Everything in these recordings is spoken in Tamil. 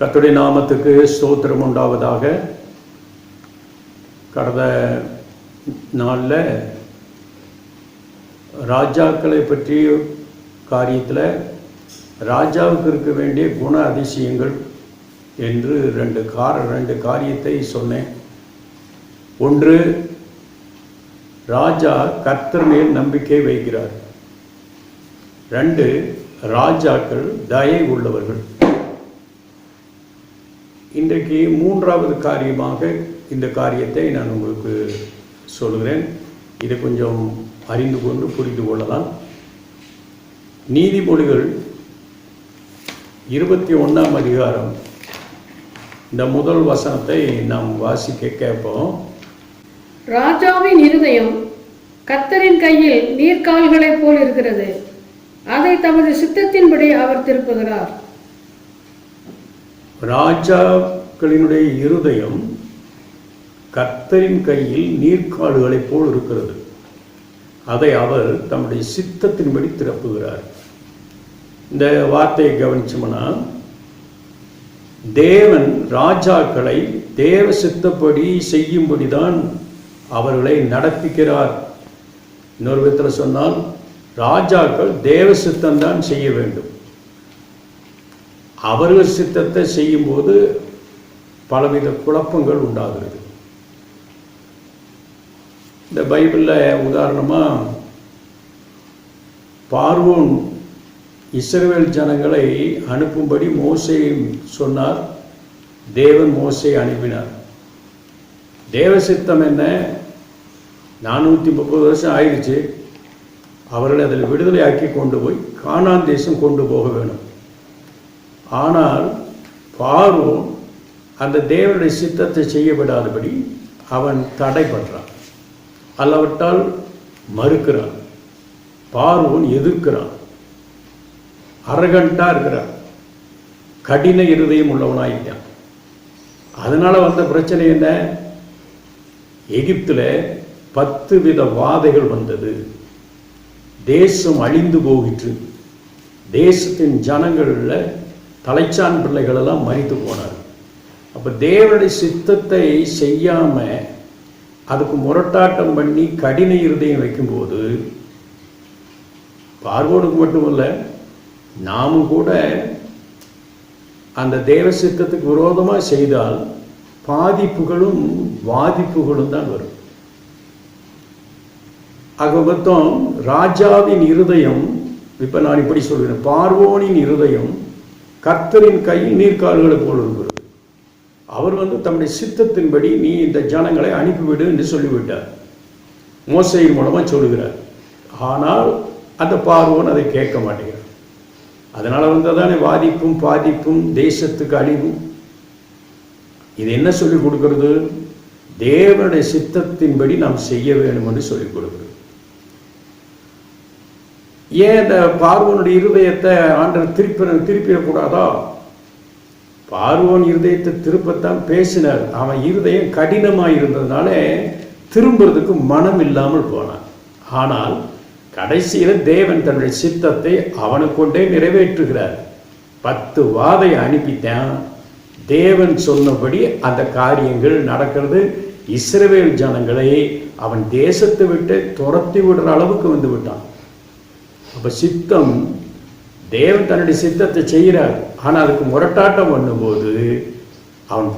கர்த்தருடைய நாமத்துக்கு ஸ்தோத்திரம் உண்டாவதாக. கடந்த நாளில் ராஜாக்களை பற்றிய காரியத்தில் ராஜாவுக்கு இருக்க வேண்டிய குண அதிசயங்கள் என்று ரெண்டு காரியத்தை சொன்னேன். ஒன்று, ராஜா கர்த்தர் மேல் நம்பிக்கை வைக்கிறார். ரெண்டு, ராஜாக்கள் தயை உள்ளவர்கள். இன்றைக்கு மூன்றாவது காரியமாக இந்த காரியத்தை நான் உங்களுக்கு சொல்கிறேன். இதை கொஞ்சம் அறிந்து கொண்டு புரிந்து கொள்ளலாம். நீதிமொழிகள் 21ஆம் அதிகாரம் இந்த முதல் வசனத்தை நாம் வாசிக்க கேட்போம். ராஜாவின் இருதயம் கர்த்தரின் கையில் நீர்க்கால்களைப் போல் இருக்கிறது, அதை தமது சித்தத்தின்படி அவர் திருப்புகிறார். ராஜாக்களினுடைய இருதயம் கர்த்தரின் கையில் நீர்க்கால்களைப் போல் இருக்கிறது, அதை அவர் தம்முடைய சித்தத்தின்படி திறப்புகிறார். இந்த வார்த்தையை கவனிச்சோம்னா, தேவன் ராஜாக்களை தேவ சித்தப்படி செய்யும்படிதான் அவர்களை நடப்பிக்கிறார். இன்னொரு விதத்தில் சொன்னால், ராஜாக்கள் தேவ சித்தம்தான் செய்ய வேண்டும். அவர்கள் சித்தத்தை செய்யும்போது பலவித குழப்பங்கள் உண்டாகிறது. இந்த பைபிளில் உதாரணமாக பார்வோன் இஸ்ரவேல் ஜனங்களை அனுப்பும்படி மோசே சொன்னார். தேவன் மோசே அனுப்பினார். தேவ சித்தம் என்ன? 430 வருஷம் ஆயிடுச்சு. அவர்களை அதில் விடுதலை ஆக்கி கொண்டு போய் கானான் தேசம் கொண்டு போக வேணும். ஆனால் பார்வோன் அந்த தேவனுடைய சித்தத்தை செய்ய விடாதபடி அவன் தடைபடுறான், அல்லவற்றால் மறுக்கிறான். பார்வோன் எதிர்க்கிறான், அரகண்டா இருக்கிறான், கடின இருதயம் உள்ளவனாயிட்டான். அதனால வந்த பிரச்சனை என்ன? எகிப்தில் 10 வித வாதைகள் வந்தது. தேசம் அழிந்து போகிற்று. தேசத்தின் ஜனங்களில் தலைச்சான் பிள்ளைகளெல்லாம் மரித்து போனார். அப்போ தேவனுடைய சித்தத்தை செய்யாமல் அதுக்கு முரட்டாட்டம் பண்ணி கடின இருதயம் வைக்கும்போது, பார்வோனுக்கு மட்டுமல்ல, நாமும் கூட அந்த தேவ சித்தத்துக்கு விரோதமாக செய்தால் பாதிப்புகளும் பாதிப்புகளும் தான் வரும். ஆக மொத்தம் ராஜாவின் இருதயம், இப்போ நான் இப்படி சொல்கிறேன், பார்வோனின் இருதயம் கர்த்தரின் கையில் நீர்க்கால்களை போல் இருக்கிறது. அவர் தம்முடைய சித்தத்தின்படி நீ இந்த ஜனங்களை அனுப்பிவிடு என்று சொல்லிவிட்டார். மோசையின் மூலமாக சொல்லுகிறார். ஆனால் அந்த பார்வோன் அதை கேட்க மாட்டேங்கிறார். அதனால் வந்ததானே வாதிப்பும் பாதிப்பும் தேசத்துக்கு அழிவும். இது என்ன சொல்லிக் கொடுக்கிறது? தேவனுடைய சித்தத்தின்படி நாம் செய்ய வேண்டும் என்று சொல்லிக் கொடுக்கிறது. ஏன் இந்த பார்வோனுடைய இருதயத்தை ஆண்டவர் திருப்பிடக்கூடாதா? பார்வோன் இருதயத்தை திருப்பத்தான் பேசினார். அவன் இருதயம் கடினமாக இருந்ததுனால திரும்புறதுக்கு மனம் இல்லாமல் போனான். ஆனால் கடைசியில் தேவன் தன்னுடைய சித்தத்தை அவனை கொண்டே நிறைவேற்றுகிறார். 10 வாதை அனுப்பித்தான். தேவன் சொன்னபடி அந்த காரியங்கள் நடக்கிறது. இஸ்ரவேல் ஜனங்களை அவன் தேசத்தை விட்டு துரத்தி விடுற அளவுக்கு வந்து விட்டான். அப்போ சித்தம், தேவன் தன்னுடைய சித்தத்தை செய்கிறார். ஆனால் அதுக்கு முரட்டாட்டம் பண்ணும்போது அவன்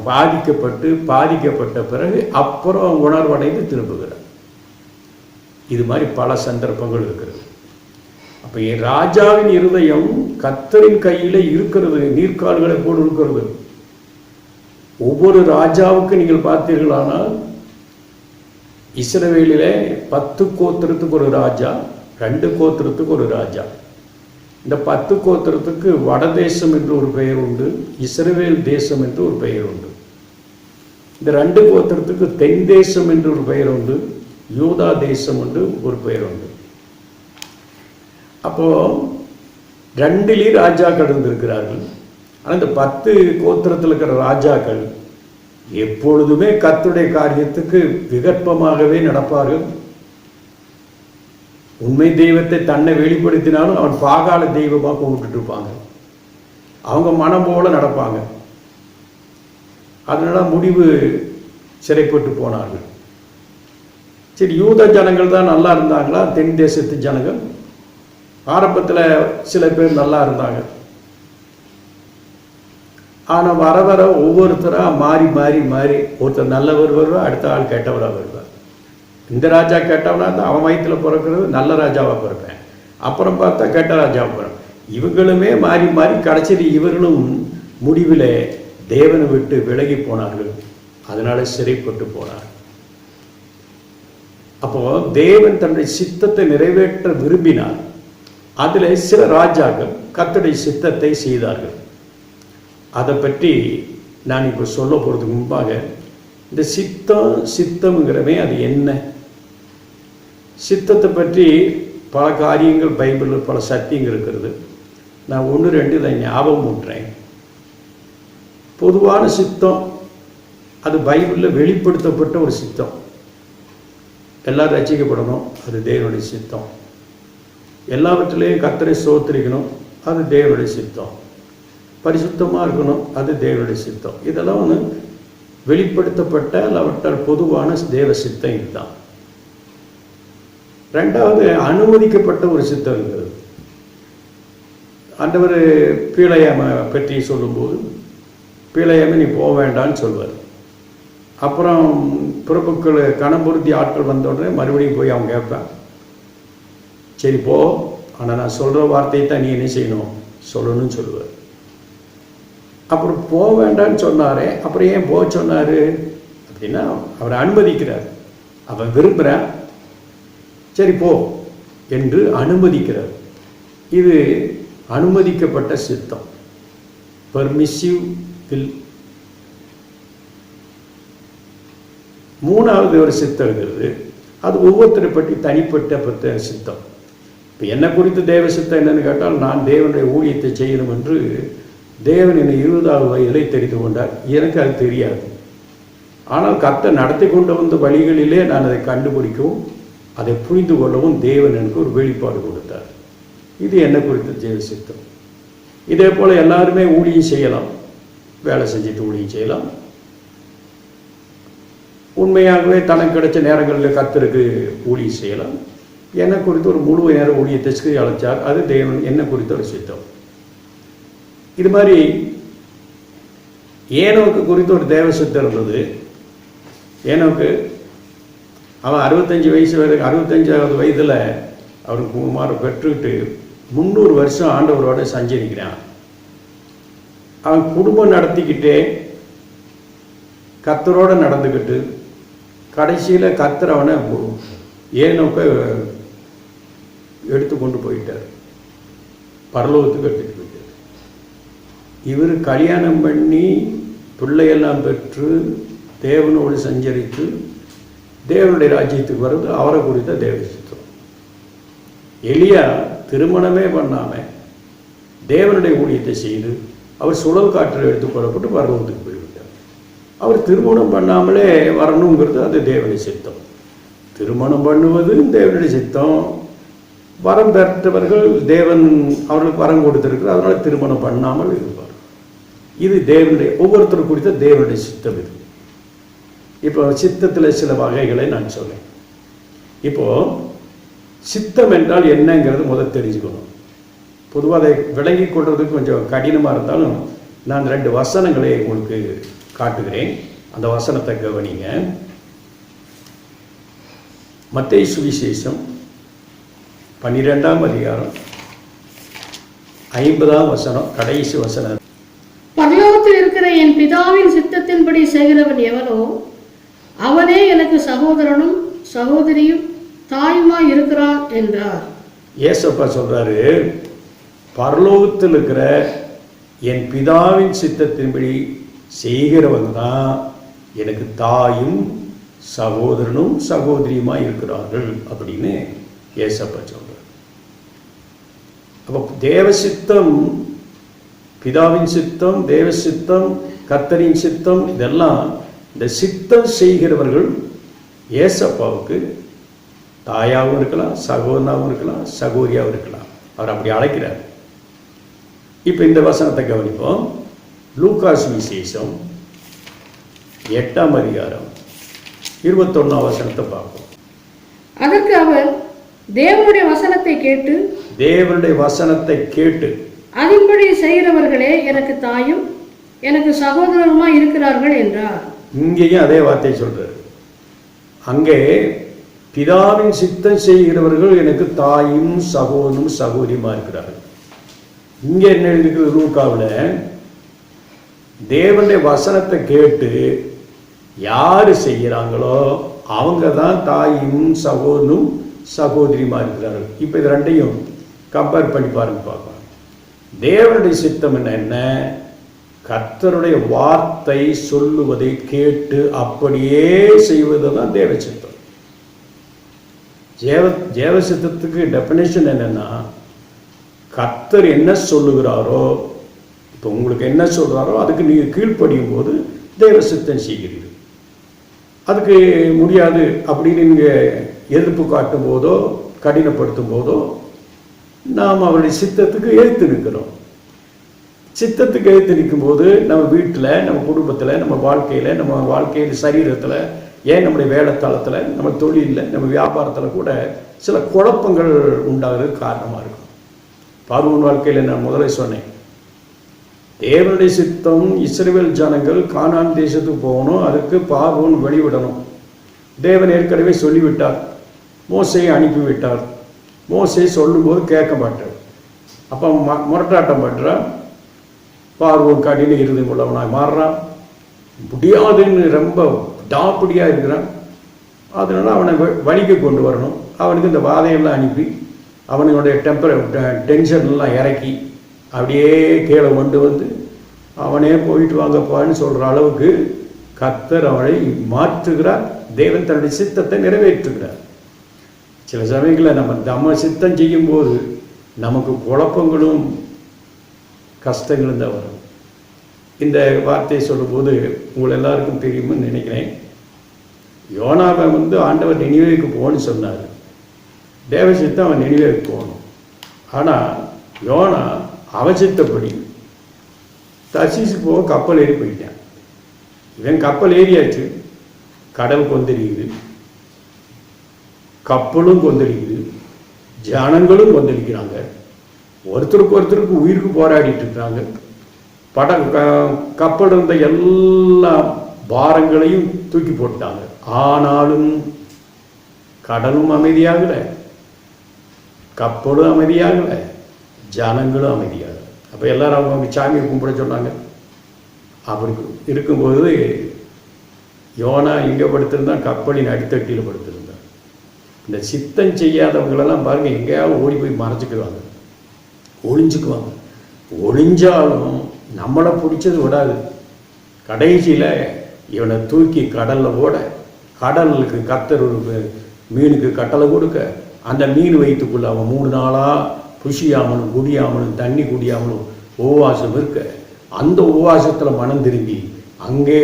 பாதிக்கப்பட்ட பிறகு அப்புறம் அவன் உணர்வடைந்து திரும்புகிறார். இது மாதிரி பல சந்தர்ப்பங்கள் இருக்கிறது. அப்போ ராஜாவின் இருதயம் கர்த்தரின் கையில் இருக்கிறது, நீர்க்கால்களை போல் இருக்கிறது. ஒவ்வொரு ராஜாவுக்கு நீங்கள் பார்த்தீர்களானால், இஸ்ரவேலிலே 10 கோத்திரத்துக்கு ஒரு ராஜா, 2 கோத்திரத்துக்கு ஒரு ராஜா. இந்த 10 கோத்திரத்துக்கு வடதேசம் என்று ஒரு பெயர் உண்டு, இஸ்ரவேல் தேசம் என்று ஒரு பெயர் உண்டு. இந்த 2 கோத்திரத்துக்கு தென் தேசம் என்று ஒரு பெயர் உண்டு, யூதா தேசம் என்று ஒரு பெயர் உண்டு. அப்போ 2 ராஜாக்கள் இருந்திருக்கிறார்கள். ஆனால் இந்த 10 கோத்திரத்தில் இருக்கிற ராஜாக்கள் எப்பொழுதுமே கர்த்தருடைய காரியத்துக்கு விகற்பமாகவே நடப்பார்கள். உண்மை தெய்வத்தை தன்னை வெளிப்படுத்தினாலும் அவன் பாகால தெய்வமாக கும்பிட்டு இருப்பாங்க. அவங்க மனம் போல நடப்பாங்க. அதனால முடிவு சிறைப்பட்டு போனார்கள். சரி, யூத ஜனங்கள் தான் நல்லா இருந்தாங்களா? தென் தேசத்து ஜனங்கள் ஆரம்பத்தில் சில பேர் நல்லா இருந்தாங்க. ஆனால் வர வர ஒவ்வொருத்தராக மாறி மாறி மாறி ஒருத்தர் நல்லவர் வருவார், அடுத்த ஆள் கெட்டவராக வருவார். இந்த ராஜா கெட்டவனா இருந்தால் அவன் வயிற்றில் பிறக்கிறது நல்ல ராஜாவாக பிறப்பேன், அப்புறம் பார்த்தா கெட்ட ராஜாவாக பிறப்பேன். இவங்களுமே மாறி மாறி கடைசியில் இவர்களும் முடிவில் தேவனை விட்டு விலகி போனார்கள். அதனால சிறைப்பட்டு போனார். அப்போ தேவன் தன்னுடைய சித்தத்தை நிறைவேற்ற விரும்பினார். அதில் சில ராஜாக்கள் கர்த்தருடைய சித்தத்தை செய்தார்கள். அதை பற்றி நான் இப்போ சொல்ல போகிறதுக்கு முன்பாக இந்த சித்தம்ங்கிறவே அது என்ன, சித்தத்தை பற்றி பல காரியங்கள் பைபிளில் பல சத்தியங்கள் இருக்கிறது. நான் 1-2 இதை ஞாபகம் ஊட்டுறேன். பொதுவான சித்தம் அது பைபிளில் வெளிப்படுத்தப்பட்ட ஒரு சித்தம். எல்லாரும் ரட்சிக்கப்படணும், அது தேவனுடைய சித்தம். எல்லாவற்றிலையும் கர்த்தரை ஸ்தோத்திரிக்கணும், அது தேவனுடைய சித்தம். பரிசுத்தமாக இருக்கணும், அது தேவனுடைய சித்தம். இதெல்லாம் ஒன்று வெளிப்படுத்தப்பட்ட அவற்றால் பொதுவான தேவ சித்தம் இதுதான். ரெண்டாவது, அனுமதிக்கப்பட்ட ஒரு சித்தம் இருக்கிறது. ஆண்டவர் பீலையாமை பற்றி சொல்லும்போது பீலையாமை நீ போக வேண்டான்னு சொல்வார். அப்புறம் பிறப்புக்கள் கணம்புறுத்தி ஆட்கள் வந்த உடனே மறுபடியும் போய் அவங்க கேட்பேன், சரி போ, ஆனால் நான் சொல்கிற வார்த்தையை தான் நீ என்ன செய்யணும், சொல்லணும்னு சொல்லுவார். அப்புறம் போக வேண்டான்னு சொன்னாரே, அப்புறம் ஏன் போக சொன்னார் அப்படின்னா அவரை அனுமதிக்கிறார். அவன் விரும்புகிறான், சரி போ என்று அனுமதிக்கிறார். இது அனுமதிக்கப்பட்ட சித்தம், பெர்மிசிவ் வில். மூணாவது ஒரு சித்தம் இருக்கிறது, அது ஒவ்வொருத்தரை பற்றி தனிப்பட்ட சித்தம். இப்போ என்னை குறித்து தேவ சித்தம் என்னன்னு கேட்டால், நான் தேவனுடைய ஊழியத்தை செய்யணும் என்று தேவன் என்னை 20வது வயதிலே தெரிந்து கொண்டார். எனக்கு அது தெரியாது. ஆனால் கர்த்தர் நடத்தி கொண்டு வந்த வழிகளிலே நான் அதை கண்டுபிடிக்கவும் அதை புரிந்து கொள்ளவும் தேவன் எனக்கு ஒரு வெளிப்பாடு கொடுத்தார். இது என்னை குறித்த தேவ சித்தம். இதே போல் எல்லாருமே ஊழியம் செய்யலாம், வேலை செஞ்சுட்டு ஊழியம் செய்யலாம். உண்மையாகவே தனக்கு கிடைச்ச நேரங்களில் கர்த்தருக்கு ஊழியம் செய்யலாம். என்னை குறித்து ஒரு முழு நேர ஊழியத்தை அழைச்சார், அது தேவன் என்னை குறித்த ஒரு சித்தம். இது மாதிரி ஏனோக்கு குறித்து ஒரு தேவ சித்தம் இருந்தது. ஏனோக்கு அவன் 65 வயசு வரைக்கும், 65வது வயதில் அவருக்கு குமாரை பெற்றுக்கிட்டு 300 வருஷம் ஆண்டவரோட சஞ்சரிக்கிறான். அவன் குடும்பம் நடத்திக்கிட்டே கர்த்தரோடு நடந்துக்கிட்டு கடைசியில் கர்த்தர் அவனை ஏனோக்க எடுத்து கொண்டு போயிட்டார், பரலோகத்துக்கு எடுத்துகிட்டு போயிட்டார். இவர் கல்யாணம் பண்ணி பிள்ளையெல்லாம் பெற்று தேவனோடு சஞ்சரித்து தேவனுடைய ராஜ்யத்துக்கு வர்றது அவரை குறித்த தேவ சித்தம். எலியா திருமணமே பண்ணாமல் தேவனுடைய ஊழியத்தை செய்து அவர் சுழல் காற்றில் எடுத்துக்கொள்ளப்பட்டு பரலோகத்துக்கு போய்விட்டார். அவர் திருமணம் பண்ணாமலே வரணுங்கிறது அது தேவனுடைய சித்தம். திருமணம் பண்ணுவது தேவனுடைய சித்தம். வரம் பெற்றவர்கள் தேவன் அவர்களுக்கு வரம் கொடுத்திருக்கிறார், அதனால் திருமணம் பண்ணாமல் இருப்பார். இது தேவனுடைய ஒவ்வொருத்தரும் குறித்த தேவனுடைய சித்தம். இது இப்போ சித்தத்தில் சில வகைகளை நான் சொல்லேன். இப்போது சித்தம் என்றால் என்னங்கிறது முதல் தெரிஞ்சுக்கணும். பொதுவாக அதை விளங்கி கொள்வதற்கு கொஞ்சம் கடினமாக இருந்தாலும் நான் 2 வசனங்களை உங்களுக்கு காட்டுகிறேன். அந்த வசனத்தை கவனிங்க. மத்தேயு சுவிசேஷம் 12ஆம் அதிகாரம் 50ஆம் வசனம், கடைசி வசனம். பரலோகத்தில் இருக்கிற என் பிதாவின் சித்தத்தின்படி செய்கிறவன் எவனோ அவனே எனக்கு சகோதரனும் சகோதரியும் தாயுமாய் இருக்கிறான் என்றார். ஏசப்பா சொல்றாரு, பரலோகத்தில் இருக்கிற என் பிதாவின் சித்தத்தின்படி செய்கிறவங்க தான் எனக்கு தாயும் சகோதரனும் சகோதரியுமாய் இருக்கிறார்கள் அப்படின்னு ஏசப்பா சொல்றார். அப்போ தேவ சித்தம், பிதாவின் சித்தம், தேவ சித்தம், கர்த்தரின் சித்தம், இதெல்லாம் இந்த சித்தம் செய்கிறவர்கள் ஏசப்பாவுக்கு தாயாகவும் இருக்கலாம், சகோதரனாகவும் இருக்கலாம், சகோதரியாகவும் இருக்கலாம். அவர் அப்படி அழைக்கிறார். இப்போ இந்த வசனத்தை கவனிப்போம். லூக்கா சுவிசேஷம் 8ஆம் அதிகாரம் 21ஆம் வசனத்தை பார்ப்போம். அதற்கு அவர், தேவனுடைய வசனத்தை கேட்டு அதின்படி செய்கிறவர்களே எனக்கு தாயும் எனக்கு சகோதரருமா இருக்கிறார்கள் என்றார். இங்கேயும் அதே வார்த்தை சொல்றாரு. அங்கே பிதாவின் சித்தம் செய்கிறவர்கள் எனக்கு தாயும் சகோதரனும் சகோதரியுமா இருக்கிறார்கள். இங்க என்ன எழுதிருக்கு? லூக்காவில் தேவனுடைய வசனத்தை கேட்டு யாரு செய்கிறாங்களோ அவங்க தான் தாயும் சகோதரனும் சகோதரியுமா இருக்கிறார்கள். இப்போ இது ரெண்டையும் கம்பேர் பண்ணி பாருங்க பார்க்கலாம். தேவனுடைய சித்தம் என்ன? கர்த்தருடைய வார்த்தை சொல்லுவதை கேட்டு அப்படியே செய்வது தான் தேவ சித்தம். தேவ சித்தத்துக்கு டெஃபினேஷன் என்னன்னா, கர்த்தர் என்ன சொல்லுகிறாரோ, இப்போ உங்களுக்கு என்ன சொல்றாரோ அதுக்கு நீங்கள் கீழ்ப்படியும் போது தேவ சித்தம் செய்கிறீர்கள். அதுக்கு முடியாது அப்படின்னு நீங்கள் எதிர்ப்பு காட்டும் போதோ கடினப்படுத்தும் போதோ நாம் அவருடைய சித்தத்துக்கு எழுத்து நிற்கிறோம். சித்தத்துக்கு எழுத்து நிற்கும் போது நம்ம வீட்டில், நம்ம குடும்பத்தில், நம்ம வாழ்க்கையில் சரீரத்தில், ஏன் நம்முடைய வேலைத்தளத்தில், நம்ம தொழிலில், நம்ம வியாபாரத்தில் கூட சில குழப்பங்கள் உண்டாகிறதுக்கு காரணமாக இருக்கும். பார்வோன் வாழ்க்கையில் நான் முதலே சொன்னேன், தேவனுடைய சித்தம் இஸ்ரவேல் ஜனங்கள் கானான் தேசத்துக்கு போகணும், அதுக்கு பார்வோன் வெளிவிடணும். தேவன் ஏற்கனவே சொல்லிவிட்டார், மோசையை அனுப்பிவிட்டார். மோசை சொல்லும்போது கேட்க மாட்டார். அப்போ முரட்டாட்டம் பண்ணுறான். பார்வோன் கடின இருதயம் உள்ளவனாக மாறுறான். முடியாதுன்னு ரொம்ப டாப்படியாக இருக்கிறான். அதனால அவனை வழிக்கு கொண்டு வரணும். அவனுக்கு இந்த வாதையெல்லாம் அனுப்பி அவனுடைய டென்ஷன்லாம் இறக்கி அப்படியே கீழே கொண்டு வந்து அவனே போயிட்டு வாங்கப்பான்னு சொல்கிற அளவுக்கு கர்த்தர் அவனை மாற்றுகிறார். தேவன் தன்னுடைய சித்தத்தை நிறைவேற்றுகிறார். சில சமயங்களில் நம்ம சித்தம் செய்யும்போது நமக்கு குழப்பங்களும் கஷ்டங்களும் தான் வரும். இந்த வார்த்தையை சொல்லும்போது உங்களை எல்லாருக்கும் தெரியும்னு நினைக்கிறேன். யோனாவை ஆண்டவர் நினிவேக்கு போகணும்னு சொன்னார். தேவ சித்தம் அவன் நினிவேக்கு போகணும். ஆனால் யோனா அவசித்தப்படி தர்சீசுக்கு போக கப்பல் ஏறி போயிட்டான். இவன் கப்பல் ஏறியாச்சு, கடல் கொந்தளிக்குது, கப்பலும் கொந்தளிக்குது, ஜனங்களும் கொந்தளிக்கிறாங்க, ஒருத்தருக்கு உயிருக்கு போராடிட்டு இருக்கிறாங்க. கப்பல் இருந்த எல்லா பாரங்களையும் தூக்கி போட்டாங்க. ஆனாலும் கடலும் அமைதியாகலை, கப்பலும் அமைதியாகலை, ஜனங்களும் அமைதியாகலை. அப்போ எல்லாரும் அவங்க சாமியை கும்பிட சொன்னாங்க. அப்படி இருக்கும்போது யோனா இங்கே படுத்திருந்தான், கப்பலின் அடித்தட்டியில் படுத்திருந்தான். இந்த சித்தம் செய்யாதவங்களெல்லாம் பாருங்கள், எங்கேயாவது ஓடி போய் மறைச்சிக்குவாங்க, ஒளிஞ்சுக்குவாங்க. ஒளிஞ்சாலும் நம்மளை பிடிச்சது விடாது. கடைசியில் இவனை தூக்கி கடலில் போட, கடலுக்கு கர்த்தர் ஒரு மீனுக்கு கட்டளை கொடுக்க, அந்த மீன் வயிற்றுக்குள்ளே அவன் 3 நாளாக புஷியாமலும் குடியாமலும் தண்ணி குடியாமலும் உபவாசம் இருக்க, அந்த உபவாசத்தில் மனம் திரும்பி அங்கே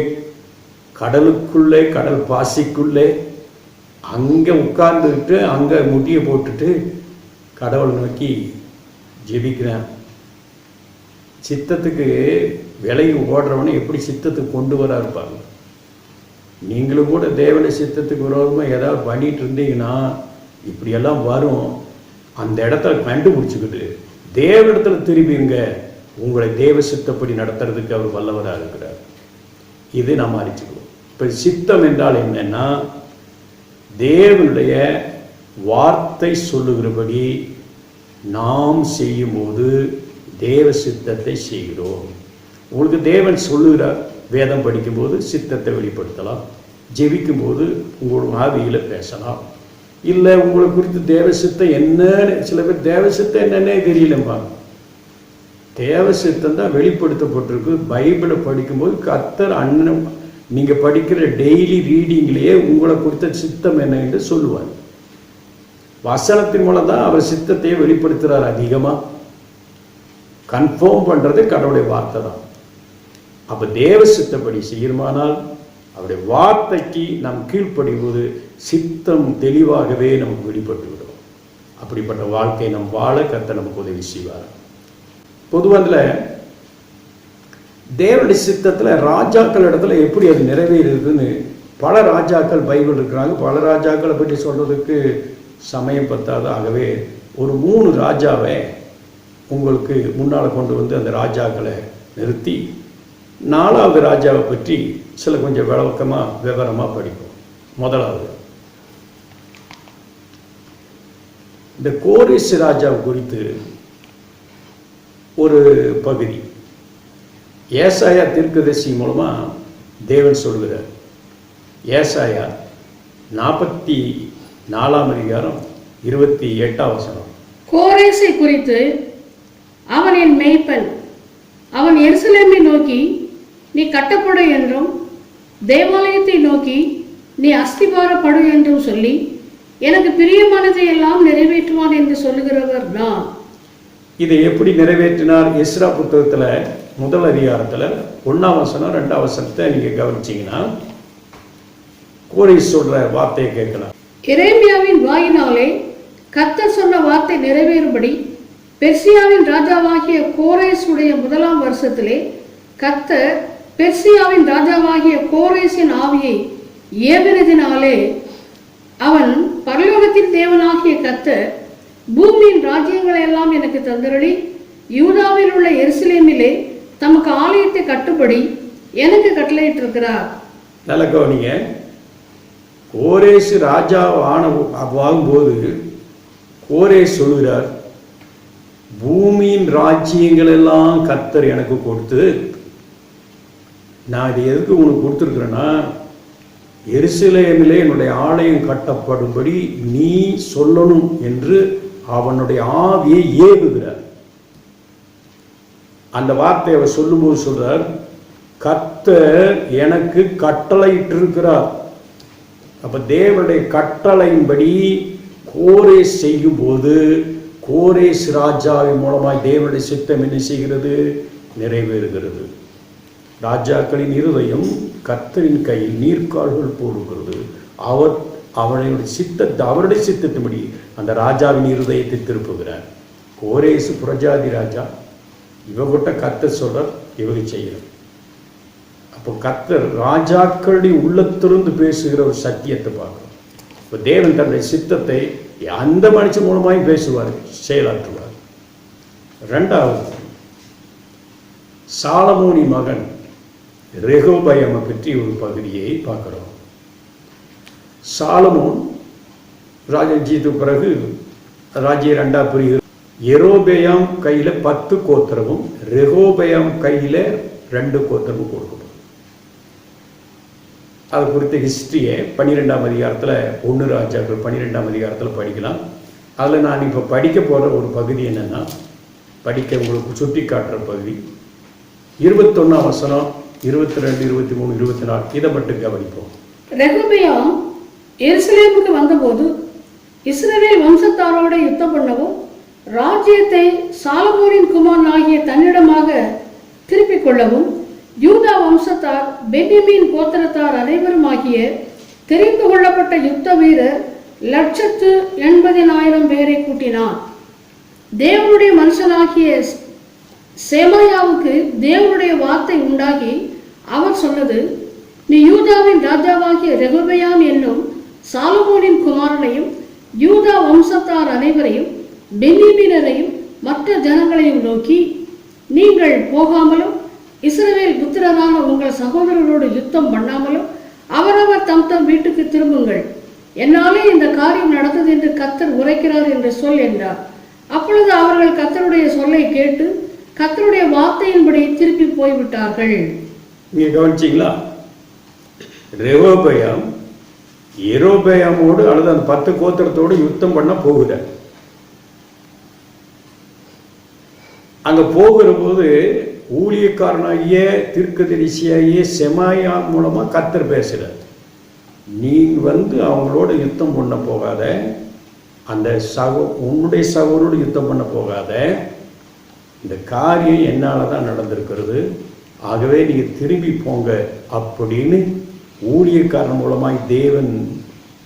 கடலுக்குள்ளே, கடல் பாசிக்குள்ளே அங்கே உட்கார்ந்துக்கிட்டு அங்கே முட்டியை போட்டுட்டு கடவுளை நோக்கி ஜெபிக்கிறேன். சித்தத்துக்கு விலகி ஓடுறவனை எப்படி சித்தத்துக்கு கொண்டு வர இருப்பாங்க. நீங்களும் கூட தேவனுடைய சித்தத்துக்கு விரோதமாக ஏதாவது பண்ணிட்டு இருந்தீங்கன்னா இப்படியெல்லாம் வரும். அந்த இடத்துல கண்டுபிடிச்சிக்கிட்டு தேவனிடத்தில் திரும்பிங்க. உங்களை தேவ சித்தப்படி நடத்துறதுக்கு அவர் வல்லவராக இருக்கிறார். இது நாம் அறிச்சுக்கணும். இப்போ சித்தம் என்றால் என்னன்னா, தேவனுடைய வார்த்தை சொல்லுகிறபடி நாம் செய்யும்போது தேவ சித்தத்தை செய்கிறோம். உங்களுக்கு தேவன் சொல்லுகிறார். வேதம் படிக்கும்போது சித்தத்தை வெளிப்படுத்தலாம், ஜெபிக்கும்போது உங்களோட ஆவியில் பேசலாம். இல்லை உங்களை குறித்து தேவ சித்தம் என்னன்னு, சில பேர் தேவ சித்தம் என்னன்னே தெரியலம்பாங்க. தேவ சித்தம் தான் வெளிப்படுத்தப்பட்டிருக்கு. பைபிளை படிக்கும்போது கர்த்தர் அண்ணன் நீங்கள் படிக்கிற டெய்லி ரீடிங்லேயே உங்களை குறித்த சித்தம் என்ன என்று சொல்லுவார். வசனத்தின் மூலம் தான் அவர் சித்தத்தையே வெளிப்படுத்துகிறார். அதிகமாக கன்ஃபார்ம் பண்ணுறது கடவுளுடைய வார்த்தை தான். அப்போ தேவ சித்தப்படி செய்யணுமானால் அவருடைய வார்த்தைக்கு நாம் கீழ்ப்படியும்போது சித்தம் தெளிவாகவே நமக்கு வெளிப்பட்டு விடும். அப்படிப்பட்ட வாழ்க்கை நம் வாழ கர்த்தர் நமக்கு உதவி செய்வார். பொதுவாக தேவனுடைய சித்தத்தில் ராஜாக்கள் இடத்துல எப்படி அது நிறைவேறுதுன்னு பல ராஜாக்கள் பைபிள் இருக்கிறாங்க. பல ராஜாக்களை பற்றி சொல்றதுக்கு சமயம் பத்தாது. ஆகவே ஒரு 3 ராஜாவை உங்களுக்கு முன்னால் கொண்டு வந்து அந்த ராஜாக்களை நிறுத்தி 4வது ராஜாவை பற்றி சில கொஞ்சம் விவரமாக படிப்போம். முதலாவது இந்த கோரேஸ் ராஜா குறித்து ஒரு பகுதி ஏசாயா தீர்க்கதரிசி மூலமா தேவன் சொல்கிறார். ஏசாயா 44ஆம் அதிகாரம் 28ஆம் வசனம். கோரேசை குறித்து, அவன் என் மேய்ப்பன், அவன் எருசலேமை நோக்கி நீ கட்டப்படு என்றும் தேவாலயத்தை நோக்கி நீ அஸ்திபாரப்படு என்றும் சொல்லி எனக்கு பிரியமானதை எல்லாம் நிறைவேற்றுவான் என்று சொல்லுகிறவர் நான். இதை எப்படி நிறைவேற்றினார்? எஸ்ரா புத்தகத்துல 1 அதிகாரத்துல 1ஆம் வசனம் 2ஆம் வசனத்தை நீங்க கவனிச்சீங்கன்னா கோரேஸ் சொல்ற வார்த்தையை கேட்கலாம். எரேமியாவின் வாயினாலே கர்த்தர் சொன்ன வார்த்தை நிறைவேறும்படி பெர்சியாவின் ராஜாவாகிய கோரேசுடைய 1ஆம் வருஷத்திலே கர்த்தர் பெர்சியாவின் ராஜாவாகிய கோரேசின் ஆவியை ஏவினதினாலே அவன் பரலோகத்தின் தேவனாகிய கர்த்தர் பூமியின் ராஜ்யங்களை எல்லாம் எனக்கு தந்தருளி யூதாவில் உள்ள எருசலேமிலே தமக்கு ஆலயத்தை கட்டும்படி எனக்கு கட்டளையிட்டிருக்கிறார். நல்ல கவனிங்க. கோரேசு ராஜா ஆகும்போது கோரேஸ் சொல்கிறார், பூமியின் ராஜ்யங்கள் எல்லாம் கர்த்தர் எனக்கு கொடுத்து, நான் இது எதுக்கு உனக்கு கொடுத்துருக்கிறேன்னா எருசலேமிலே என்னுடைய ஆலயம் கட்டப்படும்படி நீ சொல்லணும் என்று அவனுடைய ஆவியை ஏவுகிறார். அந்த வார்த்தையை அவர் சொல்லும்போது சொல்றார், கர்த்தர் எனக்கு கட்டளையிட்டிருக்கிறார். அப்ப தேவனுடைய கட்டளையின்படி கோரேஸ் செய்யும் போது கோரேஸ் ராஜாவின் மூலமாய் தேவனுடைய சித்தம் என்ன செய்கிறது? நிறைவேறுகிறது. ராஜாக்களின் இருதயம் கர்த்தரின் கையில் நீர்க்கால்கள் போடுகிறது. அவருடைய சித்தத்தின்படி அந்த ராஜாவின் இருதயத்தை திருப்புகிறார். கோரேசு புரஜாதி ராஜா, இவகிட்ட கர்த்தர் சொல்றார், இவங்க செய்யணும். அப்போ கர்த்தர் ராஜாக்களுடைய உள்ளத்திலிருந்து பேசுகிற ஒரு சத்தியத்தை பார்க்கணும். இப்போ தேவன் தன்னுடைய சித்தத்தை அந்த மனுஷன் மூலமாய் பேசுவார், செயலாற்றுவார். 2வது சாலமோனி மகன் ரெகோபயமை பற்றி ஒரு பகுதியை பார்க்கிறோம். சாலமோன் ராஜ்யத்துக்கு பிறகு ராஜ்ய 2ஆ பிரிவு. எரோபெயாம் கையில 10 கோத்திரமும் ரெகோபயாம் கையில 2 கோத்திரமும் கொடுக்கப்படும். அது குறித்த ஹிஸ்டரியை 12ஆம் அதிகாரத்தில் 1 ராஜாக்கள் 12ஆம் அதிகாரத்தில் படிக்கலாம். அதில் நான் இப்போ படிக்க போகிற ஒரு பகுதி என்னென்னா, உங்களுக்கு சுட்டி காட்டுற பகுதி 21ஆம் வசனம், 22, 23, 24 இதை மட்டும் கவனிப்போம். ரெகொபெயாம் எருசலேமுக்கு வந்தபோது இஸ்ரவேல் வம்சத்தாரோட யுத்தம் பண்ணவும் ராஜ்யத்தை சாலமோனின் குமாரன் ஆகிய தன்னிடமாக திருப்பிக் கொள்ளவும் யூதா வம்சத்தார் பென்யமீன் கோத்திரத்தார் அனைவரும் ஆகிய தெரிந்து கொள்ளப்பட்ட யுத்த வீரர் 180,000 பேரை கூட்டினார். தேவனுடைய மனுஷனாகிய சேமாயாவுக்கு தேவனுடைய வார்த்தை உண்டாகி அவர் சொன்னது, நீ யூதாவின் ராஜாவாகிய ரெகொபெயாம் என்னும் சாலமோனின் குமாரனையும் யூதா வம்சத்தார் அனைவரையும் பென்யமீனரையும் மற்ற ஜனங்களையும் நோக்கி, நீங்கள் போகாமலும் இஸ்ரவேல் புத்திரரான உங்கள் சகோதரரோடு யுத்தம் பண்ணாமலும் அவரவர் தம் வீட்டுக்கு திரும்புங்கள். என்னாலே இந்த காரியம் நடந்தது என்று கர்த்தர் உரைக்கிறார் என்று சொல் என்றார். அப்பொழுது அவர்கள் கர்த்தருடைய சொல்லை கேட்டு கர்த்தருடைய வார்த்தையின்படி திருப்பி போய்விட்டார்கள். நீங்க கவனிச்சீங்களா? ரெகொபெயாம் எரோபெயாமோடு அல்லது அந்த 10 கோத்திரத்தோடு யுத்தம் பண்ண போகிறார். அங்க போகிற போது ஊழியக்காரனாகிய தீர்க்கதரிசியாகிய செமாயா மூலமா கர்த்தர் பேசுறார். நீ அவங்களோட யுத்தம் பண்ண போகாத, அந்த உன்னுடைய சகோதரோடு யுத்தம் பண்ண போகாத, இந்த காரியம் என்னால தான் நடந்திருக்கிறது, ஆகவே நீங்க திரும்பி போங்க அப்படின்னு ஊழியக்காரன் மூலமாய் தேவன்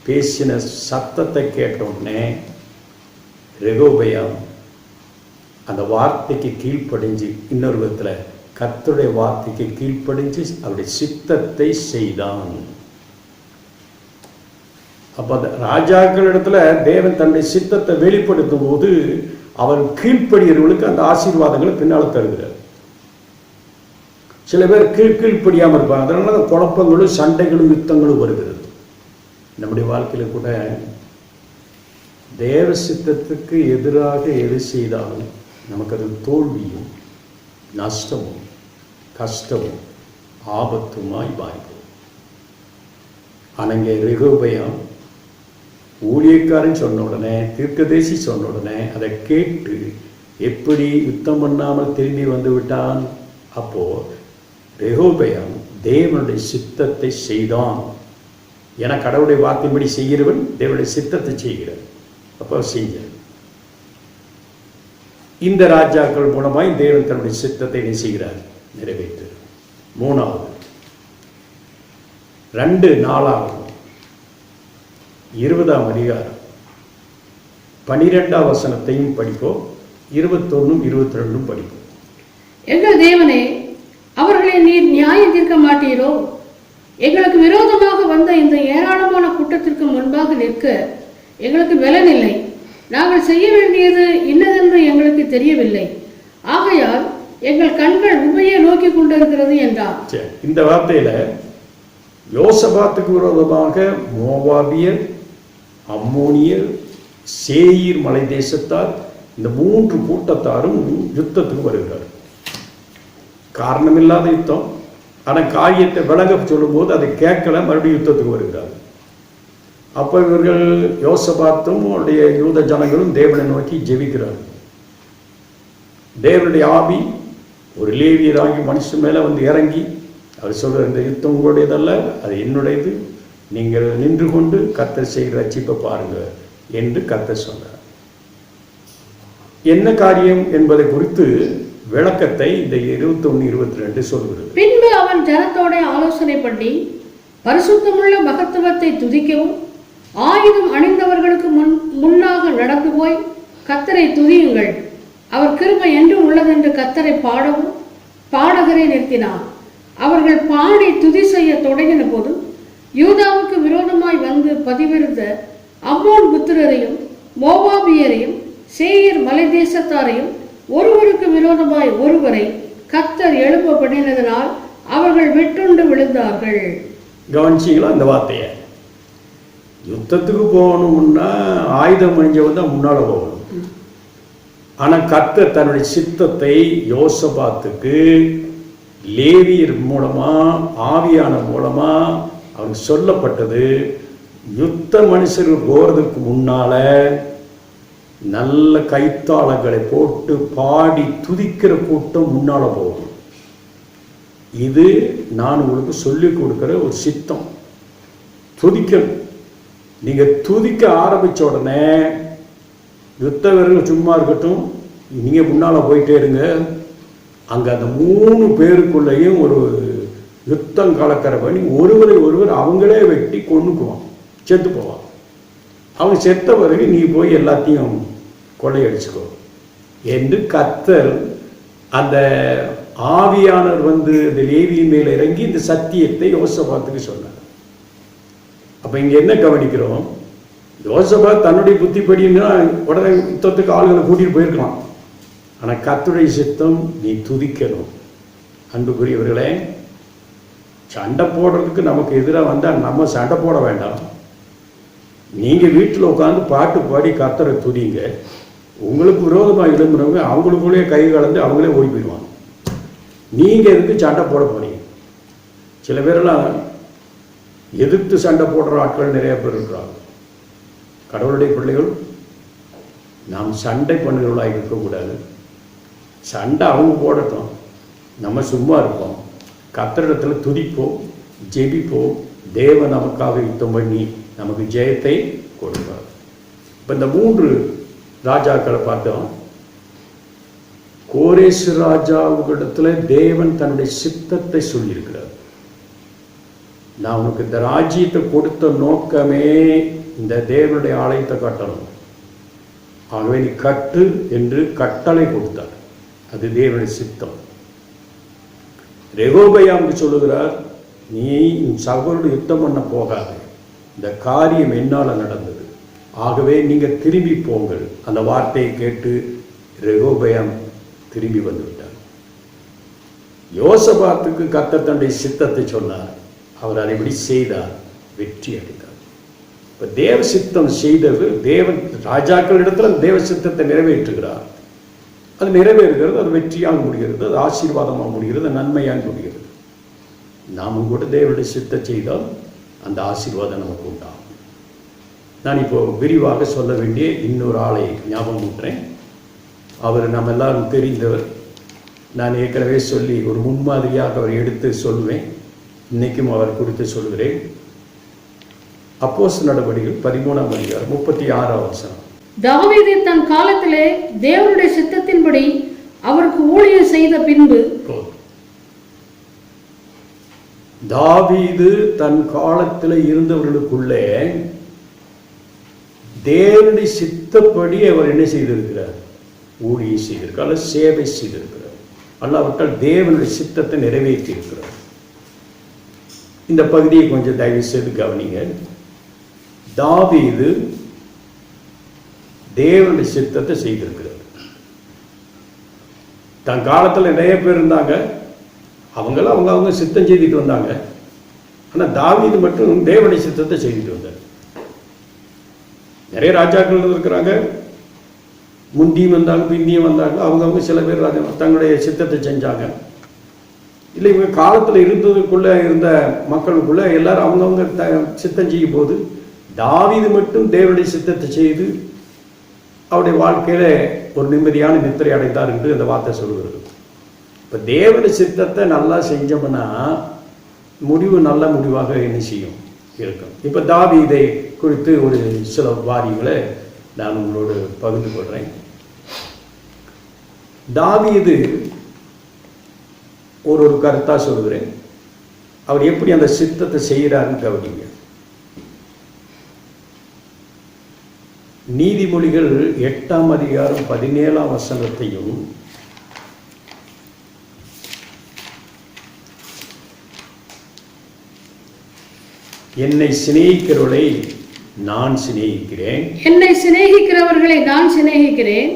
பேசின சத்தத்தை கேட்ட உடனே ரெகொபெயாம் அந்த வார்த்தைக்கு கீழ்ப்படிஞ்சு இன்னொரு விதத்தில் கர்த்தருடைய வார்த்தைக்கு கீழ்ப்படிஞ்சு அவருடைய சித்தத்தை செய்தான். அப்ப அந்த ராஜாக்களிடத்துல தேவன் தன்னுடைய சித்தத்தை வெளிப்படுத்தும் போது அவர் கீழ்ப்படியவர்களுக்கு அந்த ஆசீர்வாதங்களை பின்னால தருகிறார். சில பேர் கீழ்ப்படியாமல் இருப்பாங்க. அதனால அந்த குழப்பங்களும் சண்டைகளும் யுத்தங்களும் வருகிறது. நம்முடைய வாழ்க்கையில கூட தேவ சித்தத்துக்கு எதிராக எது செய்தாலும் நமக்கு அது தோல்வியும் நஷ்டமும் கஷ்டமும் ஆபத்துமாய் வாய்ப்போம். ஆனால் இங்கே ரெகோபெயாம் ஊழியக்காரன் சொன்ன உடனே, தீர்க்கதரிசி சொன்ன உடனே அதை கேட்டு எப்படி யுத்தம் பண்ணாமல் திரும்பி வந்து விட்டான். அப்போ ரெகோபெயாம் தேவனுடைய சித்தத்தை செய்தான். என கடவுளுடைய வார்த்தையின்படி செய்கிறவன் தேவனுடைய சித்தத்தை செய்கிறார். அப்போ செஞ்சார். இந்த ராஜாக்கள் மூலமாய் தேவன் தன்னுடைய சித்தத்தை என்ன செய்கிறார்? நிறைவேற்று. மூணாவது 2 20ஆம் அதிகாரம் 12ஆம் வசனத்தையும் படிப்போம், 21 22 படிப்போம். எங்கள் தேவனே, அவர்களை நீர் நியாயம் தீர்க்க மாட்டீரோ? எங்களுக்கு விரோதமாக வந்த இந்த ஏராளமான கூட்டத்திற்கு முன்பாக நிற்க எங்களுக்கு பலனில்லை. நாங்கள் செய்ய வேண்டியது இன்னதென்று எங்களுக்கு தெரியவில்லை. ஆகையால் எங்கள் கண்கள் உண்மையை நோக்கி கொண்டிருக்கிறது என்றார். இந்த வார்த்தையில யோசபாத்துக்கு விரோதமாக மோவாபியர், அம்மோனியர், சேயீர் மலை தேசத்தார், இந்த 3 கூட்டத்தாரும் யுத்தத்துக்கு வருகிறார். காரணமில்லாத யுத்தம். ஆனால் காரியத்தை விளங்க சொல்லும் போது அதை கேட்கல, மறுபடியும் யுத்தத்துக்கு வருகிறார். அப்போ இவர்கள் யோசபாத்தும் அவருடைய யூத ஜனங்களும் தேவனை நோக்கி ஜெபிக்கிறார்கள். தேவனுடைய ஆவி ஒரு லேவியராகி மனுஷன் மேலே வந்து இறங்கி அவர் சொல்கிறார், இந்த யுத்தம் உங்களுடையதல்ல, அது என்னுடையது. நீங்கள் நின்று கொண்டு கர்த்தர் செய்கிற ரட்சிப்பை பாருங்க என்று கர்த்தர் சொன்னார். என்ன காரியம் என்பதை குறித்து விளக்கத்தை இந்த 21 22 சொல்கிறது. பின்பு அவன் ஜனத்தோட ஆலோசனை பண்ணி பரிசுத்தமுள்ள மகத்துவத்தை துதிக்கவும் ஆயுதம் அணிந்தவர்களுக்கு முன்னாக நடந்து போய் கர்த்தரை துதியுங்கள், அவர் கிருபை என்றும் உள்ளதென்று கர்த்தரை பாடவும் பாடகரை நிறுத்தினார். அவர்கள் பாடி துதி செய்ய தொடங்கின போது யூதாவுக்கு விரோதமாய் வந்து பதிவிருந்த அம்மோன் புத்திரரையும் மோவாபியரையும் சேயீர் மலை தேசத்தாரையும் ஒருவருக்கு விரோதமாய் ஒருவரை கர்த்தர் எழுப்ப பண்ணினதனால் அவர்கள் வெட்டுண்டு விழுந்தார்கள். கவனிச்சிங்களா இந்த வார்த்தையை? யுத்தத்துக்கு போகணும்னா ஆயுதம் அணிஞ்சவன் தான் முன்னால போகணும். ஆனால் கர்த்தர் தன்னுடைய சித்தத்தை யோசபாத்துக்கு லேவியர் மூலமா, ஆவியான மூலமா அவருக்கு சொல்லப்பட்டது. யுத்த மனுஷர்கள் போறதுக்கு முன்னால நல்ல கைத்தாளங்களை போட்டு பாடி துதிக்கிற கூட்டம் முன்னால போகும். இது நான் உங்களுக்கு சொல்லிக் கொடுக்கிற ஒரு சித்தம். துதிக்கணும். நீங்க துதிக்க ஆரம்பிச்ச உடனே யுத்த வீரர்கள் சும்மா இருக்கட்டும், நீங்க முன்னால போயிட்டே இருங்க. அங்க அந்த 3 பேருக்குள்ளேயும் ஒரு யுத்தம் கலக்கிற பண்ணி ஒருவரை ஒருவர் அவங்களே வெட்டி கொண்டுக்குவான், செத்து போவான். அவங்க செத்த பிறகு நீ போய் எல்லாத்தையும் கொள்ளையடிச்சுக்கோ என்று கர்த்தர் அந்த ஆவியானவர் வந்து இந்த லேவியின் மேல இறங்கி இந்த சத்தியத்தை யோசபாத்துக்கு சொன்னார். அப்ப இங்க என்ன கவனிக்கிறோம்? யோசபாத் தன்னுடைய புத்திப்படின்னா உடனே யுத்தத்துக்கு ஆளுகளை கூட்டிட்டு போயிருக்கலாம். ஆனா கர்த்தருடைய சித்தம் நீ துதிக்கணும். அன்புக்குரியவர்களே, சண்டை போடுறதுக்கு நமக்கு எதிராக வந்தால் நம்ம சண்டை போட வேண்டாம். நீங்க வீட்டில் உட்காந்து பாட்டு பாடி கர்த்தரை துதிங்க. உங்களுக்கு விரோதமாக எழும்புறவங்க அவங்களுக்குள்ளேயே கை கலந்து அவங்களே ஓடி போயிடுவாங்க. நீங்க எதுக்கு சண்டை போட போறீங்க? சில பேரெல்லாம் எதிர்த்து சண்டை போடுற ஆட்கள் நிறைய பேர் இருக்கிறாங்க. கடவுளுடைய பிள்ளைகள் நாம் சண்டை பண்ணுகிறவர்களாக இருக்கக்கூடாது. சண்டை அவங்க போடட்டும், நம்ம சும்மா இருப்போம். கர்த்தரிடத்தில் துதிப்போம், ஜெபிப்போம். தேவன் நமக்காக யுத்தம் பண்ணி நமக்கு ஜெயத்தை கொடுப்பார். இப்போ இந்த 3 ராஜாக்களை பார்த்தோம். கோரேசு ராஜாவுக்கிடத்துல தேவன் தன்னுடைய சித்தத்தை சொல்லியிருக்கிறார். நான் உனக்கு இந்த ராஜ்யத்தை கொடுத்த நோக்கமே இந்த தேவனுடைய ஆலயத்தை கட்டணும், ஆகவே நீ கட்டு என்று கட்டளை கொடுத்தார். அது தேவனுடைய சித்தம். ரெகோபெயாமுக்கு சொல்லுகிறார், நீ சகோதரோடு யுத்தம் பண்ண போகாது, இந்த காரியம் என்னால் நடந்தது, ஆகவே நீங்கள் திரும்பி போங்கள். அந்த வார்த்தையை கேட்டு ரெகோபெயாம் திரும்பி வந்து விட்டார். யோசபாத்துக்கு கர்த்தர் தன்னுடைய சித்தத்தை சொன்னார், அவர் அதைப்படி செய்தார், வெற்றி அடைந்தார். இப்போ தேவ சித்தம் செய்தது, தேவன் ராஜாக்களிடத்தில் தேவ சித்தத்தை நிறைவேற்றுகிறார். அது நிறைவேறுகிறது, அது வெற்றியாக முடிகிறது, அது ஆசீர்வாதமாக முடிகிறது, நன்மையாக முடிகிறது. நாமும் கூட தேவனுடைய சித்தம் செய்தால் அந்த ஆசீர்வாதம் நமக்கு உண்டாகும். நான் இப்போ விரிவாக சொல்ல வேண்டிய இன்னொரு ஆளை ஞாபகம் ஊட்டுறேன். அவர் நம்ம எல்லாரும் தெரிந்தவர். நான் ஏற்கனவே சொல்லி ஒரு முன்மாதிரியாக அவர் எடுத்து சொல்லுவேன். இன்னைக்கும் அவர் குறித்து சொல்கிறேன். அப்போஸ்தலர் நடவடிக்கைகள் 13ஆம் அதிகாரம் 36ஆம் வசனம். தாவீது தன் காலத்திலே தேவனுடைய சித்தத்தின்படி அவருக்கு ஊழியம் செய்த பின்பு, தாவீது தன் காலத்தில் இருந்தவர்களுக்குள்ளே தேவனுடைய சித்தப்படி அவர் என்ன செய்திருக்கிறார்? ஊழியம் செய்திருக்கிறார், அல்லது சேவை செய்திருக்கிறார், அல்லாவிட்டால் தேவனுடைய சித்தத்தை நிறைவேற்றி இருக்கிறார். இந்த பகுதியை கொஞ்சம் தயவு செய்து கவனிங்க. தாவீது தேவனுடைய சித்தத்தை செய்திருக்கிறார். தன் காலத்தில் நிறைய பேர் இருந்தாங்க, அவங்களாம் அவங்க சித்தம் செய்துட்டு வந்தாங்க. ஆனால் தாவீது மட்டும் தேவனுடைய சித்தத்தை செய்துட்டு வந்தார். நிறைய ராஜாக்கள் இருக்கிறாங்க, முந்தியும் வந்தாங்க பிந்தியும் வந்தாங்க. அவங்கவுங்க சில பேர் தங்களுடைய சித்தத்தை செஞ்சாங்க. இல்லை, இவங்க காலத்தில் இருந்ததுக்குள்ளே இருந்த மக்களுக்குள்ள எல்லாரும் அவங்கவுங்க சித்தம் செய்யும் போது தாவீது மட்டும் தேவனுடைய சித்தத்தை செய்து அவருடைய வாழ்க்கையில ஒரு நிம்மதியான நித்திரை அடைந்தார் என்று அந்த வார்த்தை சொல்கிறது. இப்போ தேவனுடைய சித்தத்தை நல்லா செஞ்சோம்னா முடிவு நல்ல முடிவாக என்ன செய்யும் இருக்கும். இப்போ தாவீதை குறித்து ஒரு சில வாரியங்களை நான் உங்களோடு பகிர்ந்து கொள்கிறேன். தாவீது ஒரு கருத்தாக சொல்கிறேன். அவர் எப்படி அந்த சித்தத்தை செய்கிறாருன்னு கவனிங்க. நீதிமொழிகள் 8ஆம் அதிகாரம் 17ஆம் வசனத்தையும் என்னை சிநேகிக்கிறவர்களை நான் சிநேகிக்கிறேன், என்னை சிநேகிக்கிறவர்களை நான் சிநேகிக்கிறேன்,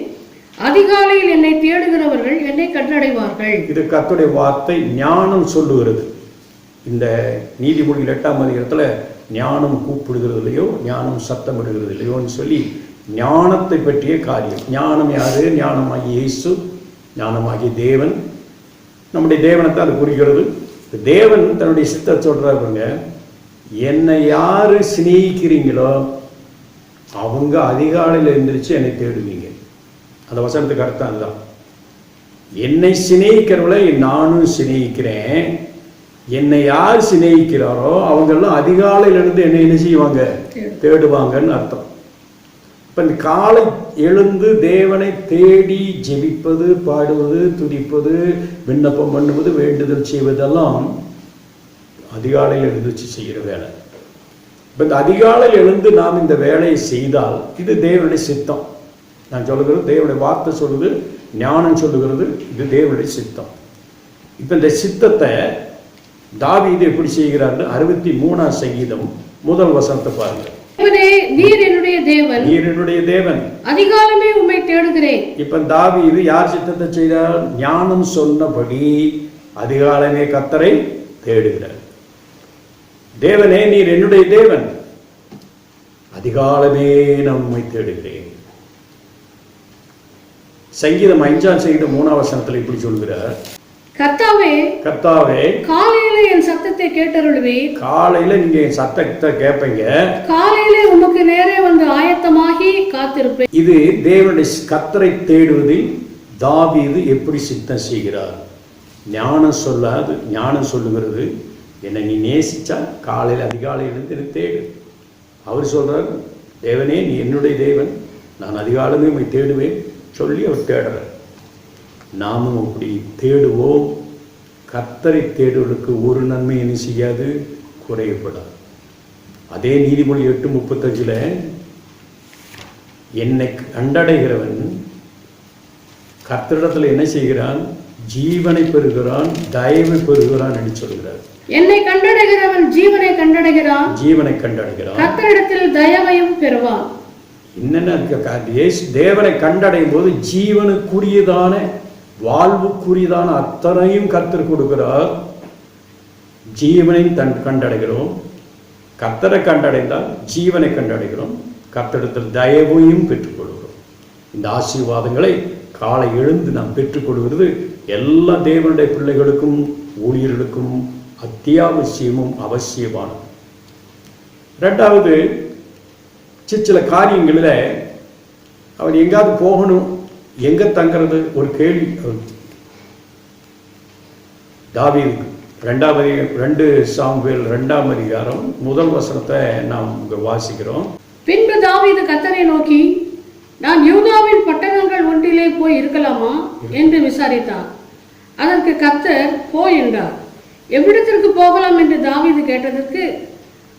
அதிகாலையில் என்னை தேடுகிறவர்கள் என்னை கண்டடைவார்கள். இது கர்த்தருடைய வார்த்தை, ஞானம் சொல்லுகிறது. இந்த நீதிமொழிகள் 8ஆம் அதிகாரத்தில் ஞானம் கூப்பிடுகிறது இல்லையோ, ஞானம் சத்தமிடுகிறது இல்லையோன்னு சொல்லி ஞானத்தை பற்றிய காரியம். ஞானம் யாரு? ஞானமாகிய இயேசு, ஞானமாகிய தேவன். நம்முடைய தேவனத்தை அது குறிக்கிறது. தேவன் தன்னுடைய சித்தத்தை சொல்றாருங்க, என்னை யாரு சிநேகிக்கிறீங்களோ அவங்க அதிகாலையில் எழுந்திரிச்சு என்னை தேடுவீங்க. அந்த வசனத்துக்கு அர்த்தம் அதுதான். என்னை சிநேகிக்கிறவளை நானும் சிநேகிக்கிறேன். என்னை யார் சிநேகிக்கிறாரோ அவங்கெல்லாம் அதிகாலையில் இருந்து என்னை என்ன செய்வாங்க? தேடுவாங்கன்னு அர்த்தம். இப்போ இந்த காலை எழுந்து தேவனை தேடி ஜெபிப்பது, பாடுவது, துதிப்பது, விண்ணப்பம் பண்ணுவது, வேண்டுதல் செய்வதெல்லாம் அதிகாலையில் எழுந்துச்சு செய்கிற வேலை. இப்போ இந்த அதிகாலையில் எழுந்து நாம் இந்த வேலையை செய்தால் இது தேவனுடைய சித்தம். நான் சொல்லுகிறது தேவனுடைய வார்த்தை சொல்லுது, ஞானம் சொல்லுகிறது, இது தேவனுடைய சித்தம். இப்போ இந்த சித்தத்தை தாவீது எப்படி செய்கிறார்னு 63ஆம் சங்கீதம் 1 வசனத்தை பாருங்க. நீர் என்னுடைய தேவன், நீர் என்னுடைய தேவன், அதிகாலமே உம்மை தேடுகிறேன். இப்ப தாவீது யார் சித்தத்தை செய்தார்? ஞானம் சொன்னபடி அதிகாலமே கர்த்தரை தேடுகிறார். தேவனே நீர் என்னுடைய தேவன், அதிகாலமே நான் உம்மை தேடுகிறேன். சங்கீதம் 5ஆம் சங்கீதம் 3ஆம் வசனத்தில் இப்படி சொல்கிறார், கர்த்தாவே கர்த்தாவே காலையில என் சத்தத்தை கேட்டருளுவீர். காலையில நீங்க என் சத்தத்தை கேட்பீங்க, காலையில உமக்கு நேரே வந்து ஆயத்தமாகி காத்திருப்பேன். இது தேவனுடைய கர்த்தரை தேடுவதில் தாவீது எப்படி சித்தம் செய்கிறார்? ஞானம் சொல்லாது, ஞானம் சொல்லுகிறது என்னை நீ நேசிச்சா காலையில் அதிகாலையிலிருந்து எனக்கு தேடு. அவர் சொல்றார், தேவனே நீ என்னுடைய தேவன், நான் அதிகாலமே உம்மை தேடுவேன் சொல்லி அவர் தேடுறார். நாமும் அப்படி தேடுவோம். கர்த்தரை தேடுவதற்கு ஒரு நன்மை என்ன செய்யாது? குறையப்படாது. அதே நீதிமொழி 8:35 என்னை கண்டடைகிறவன் கர்த்தரிடத்தில் என்ன செய்கிறான்? ஜீவனை பெறுகிறான், தயவை பெறுகிறான் என்று சொல்கிறார். என்னை கண்டடைகிறவன் ஜீவனை கண்டடைகிறான், ஜீவனை கண்டடைகிறான், கர்த்தரிடத்தில் தயவையும் பெறுவான். என்னென்ன தேவனை கண்டடையும் போது ஜீவனுக்குரியதான வாழ்வுக்குரியதான அத்தனையும் கர்த்தர் கொடுக்கிறார். ஜீவனை கண்டடைகிறோம். கர்த்தரை கண்டடைந்தால் ஜீவனை கண்டடைகிறோம், கர்த்தரிடத்தில் தயவையும் பெற்றுக்கொள்கிறோம். இந்த ஆசீர்வாதங்களை காலை எழுந்து நாம் பெற்றுக்கொள்கிறது எல்லா தேவனுடைய பிள்ளைகளுக்கும் ஊழியர்களுக்கும் அத்தியாவசியமும் அவசியமானது. ரெண்டாவது, சில காரியங்களில் அவன் எங்காவது போகணும், எங்க தங்கிறது ஒரு கேள்வி தாவீதுக்கு. 2 சாமுவேல் 2ஆம் அதிகாரம் 1 வசனத்தை நாம் வாசிக்கிறோம். பின்பு தாவீது கர்த்தரை நோக்கி, நான் யூதாவின் பட்டணங்கள் ஒன்றிலே போய் இருக்கலாமா என்று விசாரித்தான். அதற்கு கர்த்தர் போ என்றார். எவ்விடத்திற்கு போகலாம் என்று தாவீது கேட்டதற்கு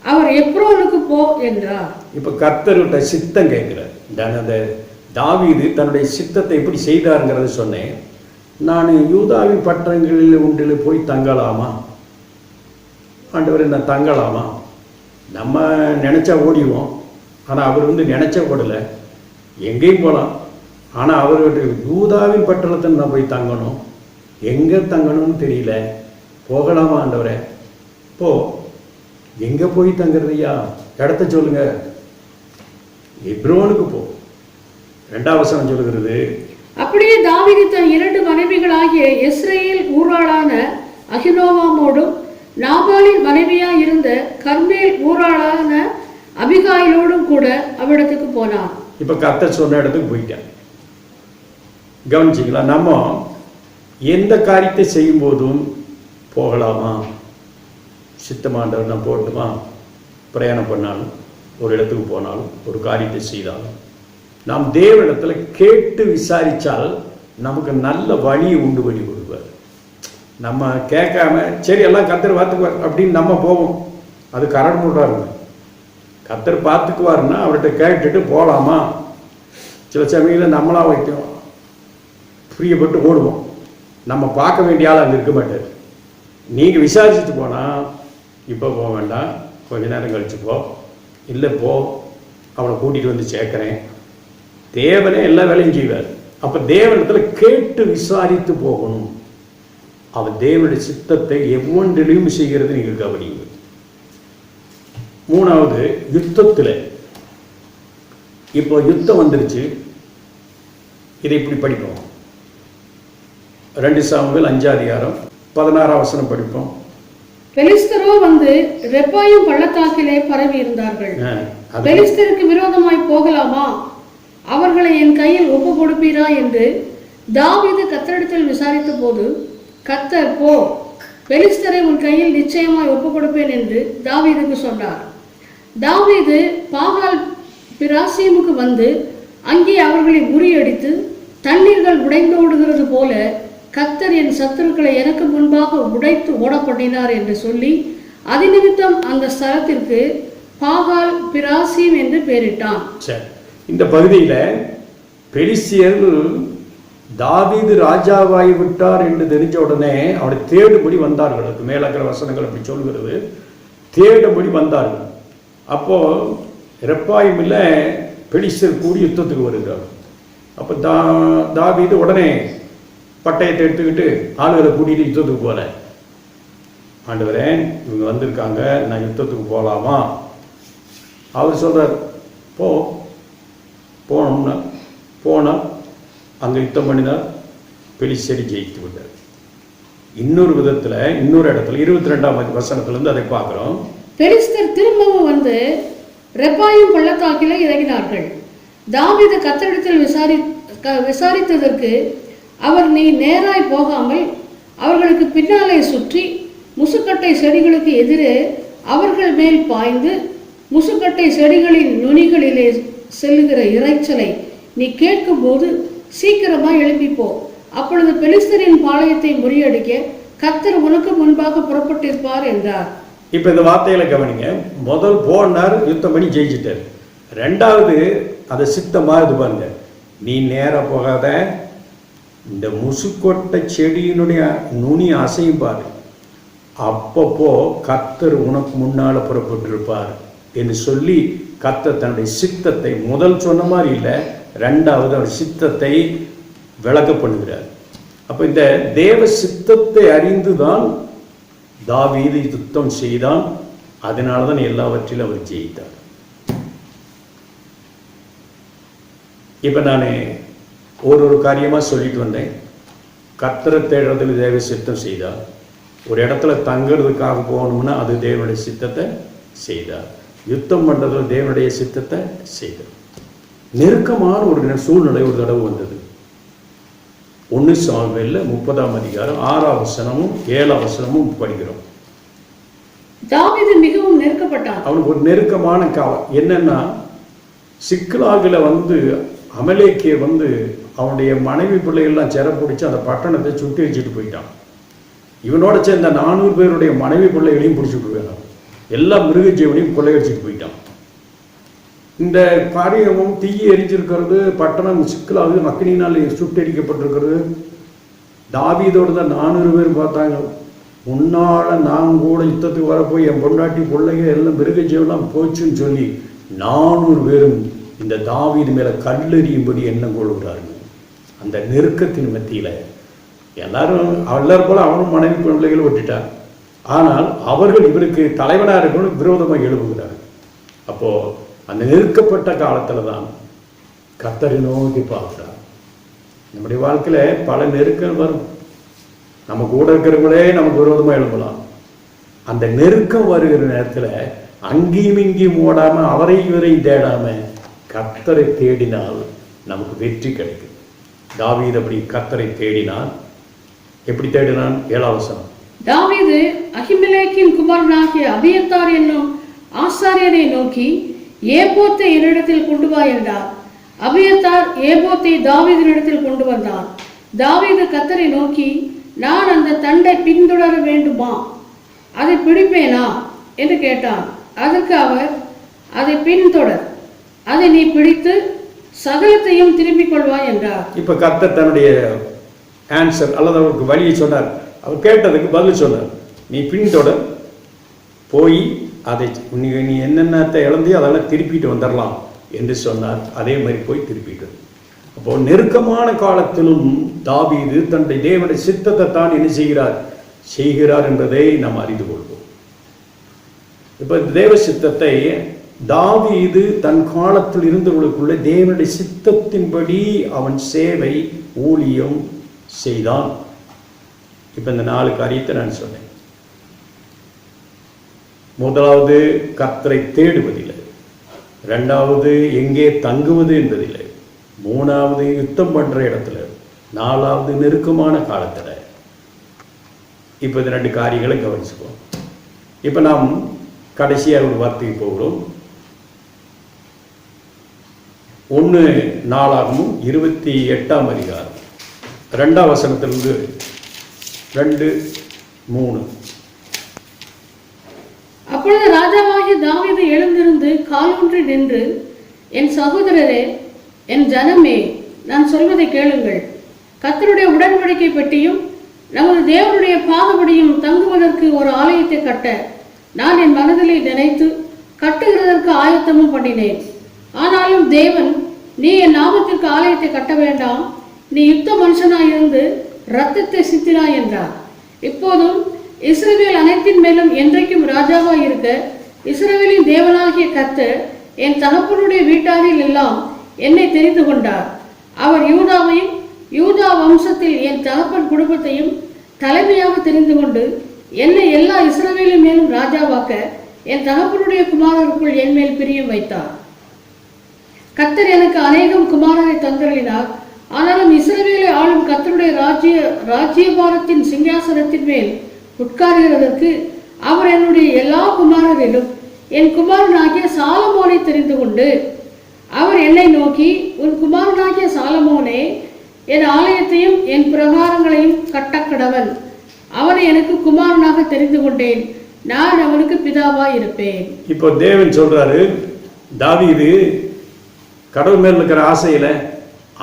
அவர் எப்ரோனுக்கு போ என்றார். இப்ப கர்த்தருடைய சித்தம் கேட்கிறார். தாவீது தன்னுடைய சித்தத்தை எப்படி செய்தாருங்கிறத சொன்னேன். நான் யூதாவின் பட்டணங்களில் ஒன்றில் போய் தங்கலாமா ஆண்டவர், நான் தங்கலாமா? நம்ம நினைச்சா ஓடிவோம், ஆனால் அவர் நினைச்ச ஓடலை, எங்கேயும் போகலாம். ஆனால் அவர்கிட்ட யூதாவின் பட்டணத்தில் நான் போய் தங்கணும், எங்கே தங்கணும்னு தெரியல, போகலாமா ஆண்டவரே? போ. எங்கே போய் தங்குறதையா? இடத்த சொல்லுங்க. எப்ரோனுக்கு போ. 2ஆம் வசனம் சொல்லுகிறது, அப்படியே தாவீது தன் 2 மனைவிகளாகிய இஸ்ரவேல் ஊராளான அகினோவாமோடும் நாபாலின் மனைவியாய் இருந்த கர்மேல் ஊராளான அபிகாயிலோடும் கூட அவ்விடத்துக்கு போனான். இப்ப கர்த்தர் சொன்ன இடத்துக்கு போயிட்டேன். கவனிச்சிங்களா? நம்ம எந்த காரியத்தை செய்யும் போதும் போகலாமா, சித்தமாண்டவர் நான் போட்டுமா, பிரயாணம் பண்ணாலும் ஒரு இடத்துக்கு போனாலும் ஒரு காரியத்தை செய்தாலும் நாம் தேவனிடத்தில் கேட்டு விசாரித்தால் நமக்கு நல்ல வழியை உண்டு பண்ணி கொடுப்பார். நம்ம கேட்காம சரி எல்லாம் கர்த்தர் பார்த்துக்குவார் அப்படின்னு நம்ம போவோம், அது கரடு முட்டாக இருக்கும். கர்த்தர் பார்த்துக்குவாருன்னா அவர்கிட்ட கேட்டுட்டு போகலாமா. சில சமயத்தில் நம்மளா வைக்கும் பிரியப்பட்டு ஓடுவோம், நம்ம பார்க்க வேண்டிய ஆள் அங்கே இருக்க மாட்டார். நீங்கள் விசாரிச்சுட்டு போனால் இப்போ போக வேண்டாம், கொஞ்ச நேரம் கழிச்சு போ, இல்லை போ, அவனை கூட்டிகிட்டு வந்து சேர்க்குறேன். தேவனே எல்லா வேலையும் செய்வார். அப்போ தேவனிடத்தில் கேட்டு விசாரித்து போகணும். அவர் தேவனுடைய சித்தத்தை எவ்வொன்றிலையும் செய்கிறது நீங்கள் கவனிங்க. 3வது, யுத்தத்தில். இப்போ யுத்தம் வந்துருச்சு, இதை இப்படி படிப்போம். 2 சாமுவேல் 5ஆம் அதிகாரம் 16ஆம் வசனம் படிப்போம். பெலிஸ்தரோ வந்து ரெப்பாயும் பள்ளத்தாக்கிலே பரவி இருந்தார்கள். பெலிஸ்தருக்கு விரோதமாய் போகலாமா, அவர்களை என் கையில் ஒப்பு கொடுப்பீரா என்று தாவீது கர்த்தரிடத்தில் விசாரித்த போது கர்த்தர், போ, பெலிஸ்தரை உன் கையில் நிச்சயமாய் ஒப்பு கொடுப்பேன் என்று தாவீதுக்கு சொன்னார். தாவீது பாகால் பிராசீமுக்கு வந்து அங்கே அவர்களை முறியடித்து தண்ணீர்கள் உடைந்தோடுகிறது போல கர்த்தர் என் சத்துருக்களை எனக்கு முன்பாக உடைத்து ஓட பண்ணினார் என்று சொல்லி அதிநிமித்தம் அந்த ஸ்தலத்திற்கு பாகால் பிராசீம் என்று பெயரிட்டான். இந்த பகுதியில் பெலிஸ்தியர் தாவீது ராஜாவாகி விட்டார் என்று தெரிஞ்ச உடனே அவரை தேடும்படி வந்தார்கள். அதுக்கு மேலாக்கிற வசனங்கள் அப்படி சொல்கிறது, தேடும்படி வந்தார்கள். அப்போ ரெப்பாயிமில் பெலிஸ்தியர் கூடி யுத்தத்துக்கு வருகிறார். அப்போ தாவீது உடனே பட்டயத்தை எடுத்துக்கிட்டு ஆளுகளை கூட்டிகிட்டு யுத்தத்துக்கு போகல. ஆண்டவரே, இவங்க வந்திருக்காங்க, நான் யுத்தத்துக்கு போகலாமா? அவர் சொல்கிறார், போ. போனால் அங்கே யுத்தம் பண்ணினார், பெலிஸ்தியரை ஜெயித்து விட்டார். இன்னொரு விதத்தில், இன்னொரு இடத்துல 22ஆம் வசனத்திலிருந்து அதை பார்க்குறோம். பெலிஸ்தர் திரும்பவும் வந்து ரெப்பாயும் பள்ளத்தாக்கில் இறங்கினார்கள். தாவீது கர்த்தரிடத்தில் விசாரித்ததற்கு அவர், நீ நேராய் போகாமல் அவர்களுக்கு பின்னாலே சுற்றி முசுக்கட்டை செடிகளுக்கு எதிரே அவர்கள் மேல் பாய்ந்து முசுக்கட்டை செடிகளின் நுனிகளிலே செல்லுகிற இறைச்சலை நீ கேட்கும் போது சீக்கிரமாய் எழுப்பிப்போ, அப்பொழுது பெலிஸ்தரின் பாளையத்தை முறியடிக்க கர்த்தர் உனக்கு முன்பாக புறப்பட்டிருப்பார் என்றார். இப்ப இந்த வார்த்தைகளை கவனிங்க. முதல் போனார், யுத்தம் பண்ணி ஜெயிச்சிட்டார். 2வது அதை சித்தமா இது பாருங்க, நீ நேர போகாத, இந்த முசுக்கொட்டை செடியினுடைய நுனி அசையும் பாரு, அப்பப்போ கர்த்தர் உனக்கு முன்னால புறப்பட்டிருப்பார் என்று சொல்லி கர்த்தர் தன்னுடைய சித்தத்தை முதல் சொன்ன மாதிரி இல்லை, ரெண்டாவது அவர் சித்தத்தை விளக்க பண்ணுகிறார். அப்ப இந்த தேவ சித்தத்தை அறிந்துதான் தாவீது யுத்தம் செய்தான். அதனாலதான் எல்லாவற்றிலும் அவர் ஜெயித்தார். இப்ப நான் ஒரு காரியமா சொல்லிட்டு வந்தேன். கர்த்தரை தேடுறதுல தேவ சித்தம் செய்தார். ஒரு இடத்துல தங்கிறதுக்காக போகணும்னா அது தேவனுடைய சித்தத்தை செய்தார். யுத்தம் பண்றதுல தேவனுடைய சித்தத்தை செய்தார். நெருக்கமான ஒரு சூழ்நிலை ஒரு தடவை வந்தது. 1 சாமுவேல்ல 30ஆம் அதிகாரம் 6ஆம் வசனமும் 7ஆம் வசனமும் படிக்கிறோம். தாவீது மிகவும் நெருக்கப்பட்டான். அவனுக்கு ஒரு நெருக்கமான காலம் என்னன்னா, சிக்லாகில அமலேக்கே அவனுடைய மனைவி பிள்ளைகள்லாம் சிறை பிடிச்சி அந்த பட்டணத்தை சுட்டி வச்சுட்டு போயிட்டான். இவனோட சேர்ந்த 400 பேருடைய மனைவி பிள்ளைகளையும் பிடிச்சிட்டு போயிட்டான். எல்லா மிருக ஜீவனையும் கொள்ளையடிச்சிட்டு போயிட்டான். இந்த காரியமும் தீயை எரிஞ்சிருக்கிறது, பட்டணம் சிக்கலாக மக்களினால் சுட்டடிக்கப்பட்டிருக்கிறது. தாவீதோடு தான் 400 பேர் பார்த்தாங்க. முன்னால நான் கூட யுத்தத்துக்கு வரப்போய் என் பொண்டாட்டி பிள்ளைங்க எல்லாம் மிருக ஜீவெல்லாம் போச்சுன்னு சொல்லி 400 பேரும் இந்த தாவீது மேல கல்லெறியும்படி எண்ணம் கொள்கிறார்கள். அந்த நெருக்கத்தின் மத்தியில எல்லாரும் போல அவனும் மனைவி பிள்ளைகளை விட்டுட்டார். ஆனால் அவர்கள் இவருக்கு தலைவனாக இருக்கணும் விரோதமாக எழுப்புகிறார்கள். அப்போ அந்த நெருக்கப்பட்ட காலத்துல தான் கர்த்தரை நோக்கி பார்க்கிறார். நம்முடைய வாழ்க்கையில பல நெருக்கம் வரும். நம்ம கூட இருக்கிறவங்களே நமக்கு விரோதமாக எழுப்பலாம். அந்த நெருக்கம் வருகிற நேரத்துல அங்கேயும் இங்கேயும் ஓடாம அவரை இவரையும் தேடாம கர்த்தரை தேடினால் நமக்கு வெற்றி கிடைக்கும். தாவீது அப்படி கர்த்தரை தேடினான். எப்படி தேடினான்? 7ஆம் வசனம். தாவீது அகிமெலேக்கின் குமாரனாகிய அபியத்தார் என்னும் ஆசாரியரை நோக்கி, ஏபோத்தை என்னிடத்தில் கொண்டு வா என்றார். அபியத்தார் ஏபோத்தை தாவீதினிடத்தில் கொண்டு வந்தார். தாவீது கர்த்தரை நோக்கி, நான் அந்த தண்டை பின்தொடர வேண்டுமா? அதை பிடிப்பேனா என்று கேட்டான். அதற்கு அவர், அதை பின்தொடர், அதை நீ பிடித்து சகலத்தையும் திரும்பிக் கொள்வாய் என்றார். இப்ப கர்த்தர் தன்னுடைய ஆன்சர் அல்லது அவருக்கு வழியை சொன்னார். அவர் கேட்டதுக்கு பதில் சொன்னார். நீ பின்தொடர், போய் அதை நீ என்னென்னத்தை இழந்தியோ அதெல்லாம் திருப்பிட்டு வந்துடலாம் என்று சொன்னார். அதே மாதிரி போய் திருப்பிட்டு. அப்போ நெருக்கமான காலத்திலும் தாவீது தன்னுடைய தேவனுடைய சித்தத்தை தான் என்ன செய்கிறார் என்பதை நாம் அறிந்து கொள்வோம். இப்ப தேவ சித்தத்தை தாவீது தன் காலத்தில் இருந்தவர்களுக்குள்ள தேவனுடைய சித்தத்தின்படி அவன் சேவை ஊழியம் செய்தான். இப்ப இந்த 4 காரியத்தை நான் சொன்னேன். முதலாவது கர்த்தரை தேடுவதில்லை, 2வது எங்கே தங்குவது என்பதில்லை, 3வது யுத்தம் பண்ற இடத்துல, 4வது நெருக்கமான காலத்துல. இப்ப இந்த 2 காரியங்களை கவனிச்சுப்போம். இப்ப நாம் கடைசியா ஒரு வார்த்தைக்கு போகிறோம். 1 நாளாகமும் 28ஆம் அதிகாரம் 2ஆம் வசனத்திலிருந்து 2-3. அப்பொழுது ராஜாவாகிய தாவீது எழுந்திருந்து காலூன்றி நின்று, என் சகோதரரே, என் ஜனமே, நான் சொல்வதை கேளுங்கள். கர்த்தருடைய உடன்படிக்கை பெட்டியும் நமது தேவனுடைய பாதபடியும் தங்குவதற்கு ஒரு ஆலயத்தை கட்ட நான் என் மனதிலே நினைத்து கட்டுகிறதற்கு ஆயத்தமும் பண்ணினேன். ஆனாலும் தேவன், நீ என் நாமத்திற்கு ஆலயத்தை கட்ட வேண்டாம், நீ யுத்த மனுஷனாயிருந்து இரத்தத்தை சிந்தினாய் என்றார். இப்போதும் இஸ்ரவேல் அனைத்தின் மேலும் என்றைக்கும் ராஜாவாய் இருக்க இஸ்ரவேலின் தேவனாகிய கர்த்தர் என் தகப்பனுடைய வீட்டாரில் எல்லாம் என்னை தெரிந்து கொண்டார். அவர் யூதாவையும் யூதா வம்சத்தில் என் தகப்பன் குடும்பத்தையும் தலைமையாக தெரிந்து கொண்டு என்னை எல்லா இஸ்ரவேலின் மேலும் ராஜாவாக்க என் தகப்பனுடைய குமாரருக்குள் என் மேல் பிரியம் வைத்தார். கர்த்தர் எனக்கு அநேகம் குமாரரை தந்தருளினார். ஆனாலும் இஸ்ரவேலை ஆளும் கர்த்தருடைய ராஜ்யபாரத்தின் சிங்காசனத்தின் மேல் உட்காருகிறதற்கு அவர் என்னுடைய எல்லா குமாரரிலும் என் குமாரனாகிய சாலமோனை தெரிந்து கொண்டு அவர் என்னை நோக்கி, உன் குமாரனாகிய சாலமோனே, என் ஆலயத்தையும் என் பிரகாரங்களையும் கட்டக்கடவன். அவனை எனக்கு குமாரனாக தெரிந்து கொண்டேன், நான் அவனுக்கு பிதாவாய் இருப்பேன். இப்போ தேவன் சொல்றாரு, தாவீது கடவுள் மேல் இருக்கிற ஆசையில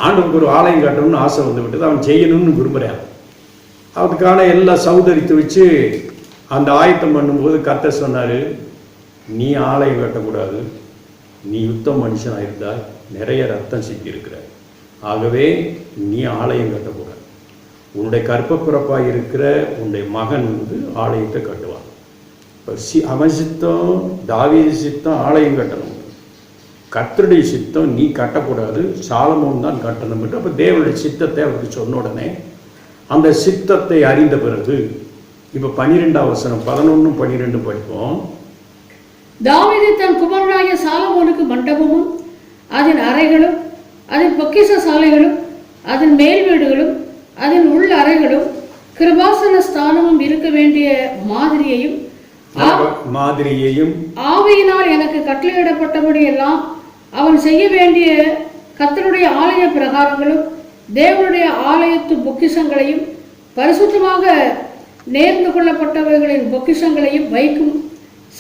ஆண்டவருக்கு ஒரு ஆலயம் கட்டணும்னு ஆசை வந்து விட்டது. அவன் செய்யணும்னு விரும்புகிறான். அதுக்கான எல்லாம் சௌதரித்து வச்சு அந்த ஆயத்தம் பண்ணும்போது கர்த்தர் சொன்னார், நீ ஆலயம் கட்டக்கூடாது, நீ யுத்த மனுஷனாக இருந்தால் நிறைய ரத்தம் சிக்கி ஆகவே நீ ஆலயம் கட்டக்கூடாது. உன்னுடைய கற்பப்பிறப்பாக இருக்கிற உன்னுடைய மகன் வந்து ஆலயத்தை கட்டுவான். இப்போ அவன் சித்தம், தாவீது சித்தம் ஆலயம் கட்டணும், கர்த்தருடைய சித்தம் நீ கட்டக்கூடாது, சாலமோன் தான் கட்டணும் என்று. அப்போ தேவனுடைய சித்தத்தை அவருக்கு சொன்ன உடனே அந்த சித்தத்தை அறிந்த பிறகு இப்போ 12ஆம் வசனம் 11, 12 படிப்போம். தாவீது தன் குமாரனாகிய சாலமோனுக்கு மண்டபமும் அதன் அறைகளும் அதன் பொக்கிஷ சாலைகளும் அதன் மேல் வீடுகளும் அதன் உள் அறைகளும் கிருபாசன ஸ்தானமும் இருக்க வேண்டிய மாதிரியையும் ஆவியினால் எனக்கு கட்டளையிடப்பட்டபடி எல்லாம் அவன் செய்ய வேண்டிய கர்த்தருடைய ஆலய பிரகாரங்களும் தேவனுடைய ஆலயத்து பொக்கிஷங்களையும் பரிசுத்தமாக நேர்ந்து கொள்ளப்பட்டவர்களின் பொக்கிஷங்களையும் வைக்கும்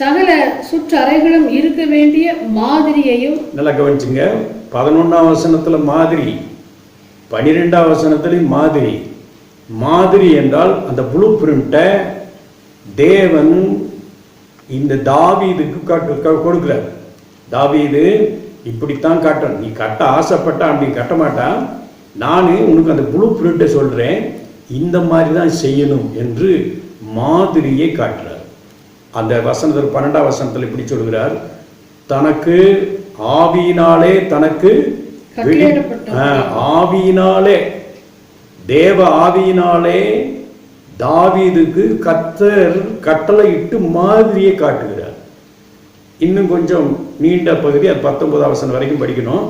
சகல சுற்று அறைகளும் இருக்க வேண்டிய மாதிரியையும். நல்லா கவனிச்சுங்க. 11ஆம் வசனத்துல மாதிரி, 12ஆம் வசனத்திலையும் மாதிரி. மாதிரி என்றால் அந்த ப்ளூ பிரிண்ட்டை தேவன் இந்த தாவீதுக்கு கொடுக்கிறார். தாவீது இப்படித்தான் காட்டணும், நீ கட்ட ஆசைப்பட்டா அப்படி கட்ட மாட்டான், நான் உனக்கு அந்த ப்ளூ பிரிண்ட்டை சொல்றேன், இந்த மாதிரி தான் செய்யணும் என்று மாதிரியை காட்டுறார். அந்த வசனத்தில் 12ஆம் வசனத்தில் இப்படி சொல்கிறார், தனக்கு ஆவியினாலே, தனக்கு ஆவியினாலே, தேவ ஆவியினாலே தாவீதுக்கு கர்த்தர் கட்டளை இட்டு மாதிரியை காட்டுகிறார். இன்னும் கொஞ்சம் நீண்ட பகுதி, அது 19ஆம் வசனம் வரைக்கும் படிக்கணும்.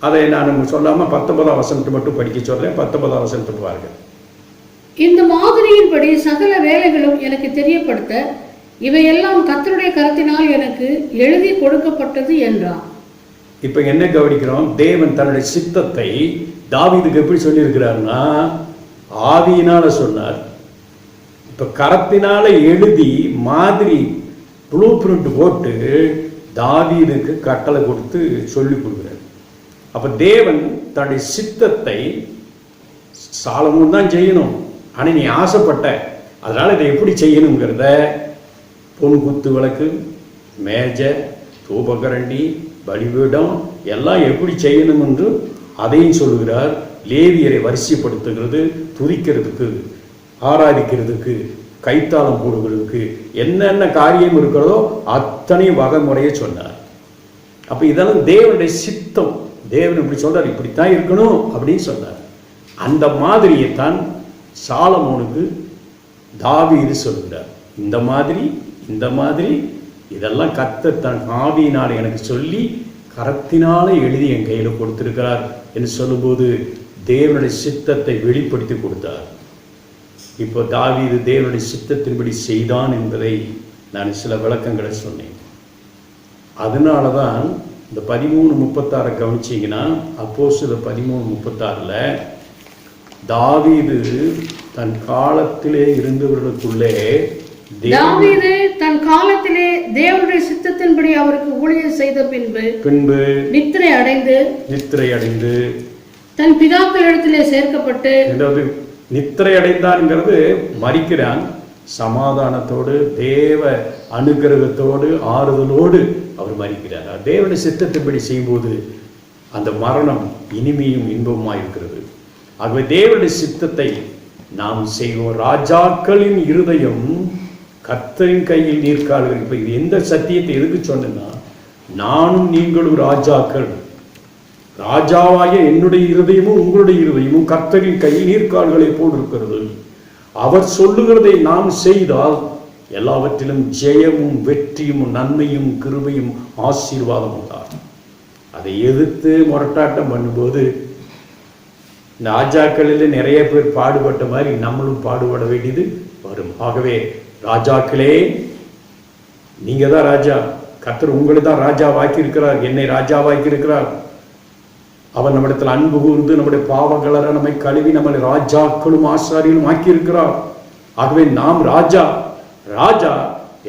அதை நான் சொல்லாம 19ஆம் வசனத்தை மட்டும் படிக்க சொல்றேன். 19ஆம் வசனத்தை பாருங்க. இந்த மாதிரியின்படி சகல வேலைகளும் எனக்கு தெரியப்படுத்த இவையெல்லாம் கர்த்தருடைய கரத்தினால் எனக்கு எழுதி கொடுக்கப்பட்டது என்றான். இப்ப என்ன கவனிக்கிறோம்? தேவன் தன்னுடைய சித்தத்தை தாவீதுக்கு எப்படி சொல்லியிருக்கிறார்னா, ஆவியினால சொன்னார். இப்ப கரத்தினால எழுதி மாதிரி ப்ளூ பிரிண்ட் போட்டு தாவீதுக்கு கட்டளை கொடுத்து சொல்லி கொடுக்கிறார். அப்ப தேவன் தன்னுடைய சித்தத்தை சாலமோன் தான் செய்யணும், ஆனா நீ ஆசைப்பட்ட, அதனால இதை எப்படி செய்யணுங்கிறத பொன் குத்து விளக்கு, மேஜை, தூபகரண்டி, பலிபீடம் எல்லாம் எப்படி செய்யணும் என்று அதையும் சொல்லுகிறார். லேவியரை வரிசைப்படுத்துகிறது, துதிக்கிறதுக்கு, ஆராதிக்கிறதுக்கு, கைத்தாளம் போடுகிறதுக்கு என்னென்ன காரியம் இருக்கிறதோ அத்தனை வகைமுறையை சொன்னார். அப்ப இதெல்லாம் தேவனுடைய சித்தம். தேவன் இப்படி சொல்றார், இப்படித்தான் இருக்கணும் அப்படின்னு சொன்னார். அந்த மாதிரியைத்தான் சாலமோனுக்கு தாவீது சொல்கிறார். இந்த மாதிரி இந்த மாதிரி இதெல்லாம் கர்த்தர் தன் ஆவியினால் எனக்கு சொல்லி கரத்தினால எழுதி என் கையில கொடுத்திருக்கிறார் என்று சொல்லும்போது தேவனுடைய சித்தத்தை வெளிப்படுத்தி கொடுத்தார். இப்போ தாவீது தேவனுடைய சித்தத்தின்படி செய்தான் என்பதை நான் சில விளக்கங்களை சொன்னேன். அதனாலதான் இந்த 13:36 கவனிச்சீங்கன்னா, அப்போஸ்தலர் 13:36 தாவீது தன் காலத்திலே இருந்தவர்களுக்குள்ளே தாவீது தன் காலத்திலே தேவனுடைய சித்தத்தின்படி அவருக்கு ஊழியம் செய்த பின்பு நித்திரை அடைந்து தன் பிதாக்களிடத்திலே சேர்க்கப்பட்டு, நித்திரை அடைந்தான்ங்கிறது மரிக்கிறான், சமாதானத்தோடு தேவ அனுகிரகத்தோடு ஆறுதலோடு அவர் மரிக்கிறார். தேவனுடைய சித்தத்தின்படி செய்யும்போது அந்த மரணம் இனிமையும் இன்பமாய் இருக்கிறது. ஆகவே தேவனுடைய சித்தத்தை நாம் செய்வோம். ராஜாக்களின் இருதயம் கர்த்தரின் கையில் நீர்க்கால்கள். இப்ப இது எந்த சத்தியத்தை எதுக்கு சொன்னா, நானும் நீங்களும் ராஜாக்கள், ராஜாவாகிய என்னுடைய இருதயமும் உங்களுடைய இருதயமும் கர்த்தரின் கையில் நீர்க்கால்களை போல் இருக்கிறது. அவர் சொல்லுகிறதை நாம் செய்தால் எல்லாவற்றிலும் ஜெயமும் வெற்றியும் நன்மையும் கிருபையும் ஆசீர்வாதம் உண்டாகும். அதை எதிர்த்து முரட்டாட்டம் பண்ணும்போது இந்த ராஜாக்களில் நிறைய பேர் பாடுபட்ட மாதிரி நம்மளும் பாடுபட வேண்டியது வரும். ஆகவே ராஜாக்களே, நீங்க தான் ராஜா, கர்த்தர் உங்களை தான் ராஜாவாக்கி இருக்கிறார், என்னை ராஜாவாக்கி இருக்கிறார். அவர் நம்மிடத்தில் அன்பு கூர்ந்து நம்முடைய பாவங்கள நம்மை கழுவி நம்மளை ராஜாக்களும் ஆசாரியும் ஆக்கி இருக்கிறார். ஆகவே நாம் ராஜா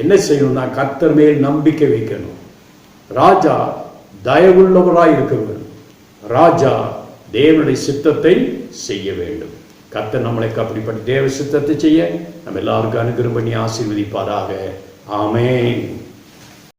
என்ன செய்யணும்னா கர்த்தர் மேல் நம்பிக்கை வைக்கணும். ராஜா தயவுள்ளவராய் இருக்க வேண்டும். ராஜா தேவனுடைய சித்தத்தை செய்ய வேண்டும். கர்த்தர் நம்மளுக்கு அப்படிப்பட்ட தேவ சித்தத்தை செய்ய நம்ம எல்லாருக்கும் அனுகிரகம் பண்ணி ஆசீர்வதிப்பாராக. ஆமென்.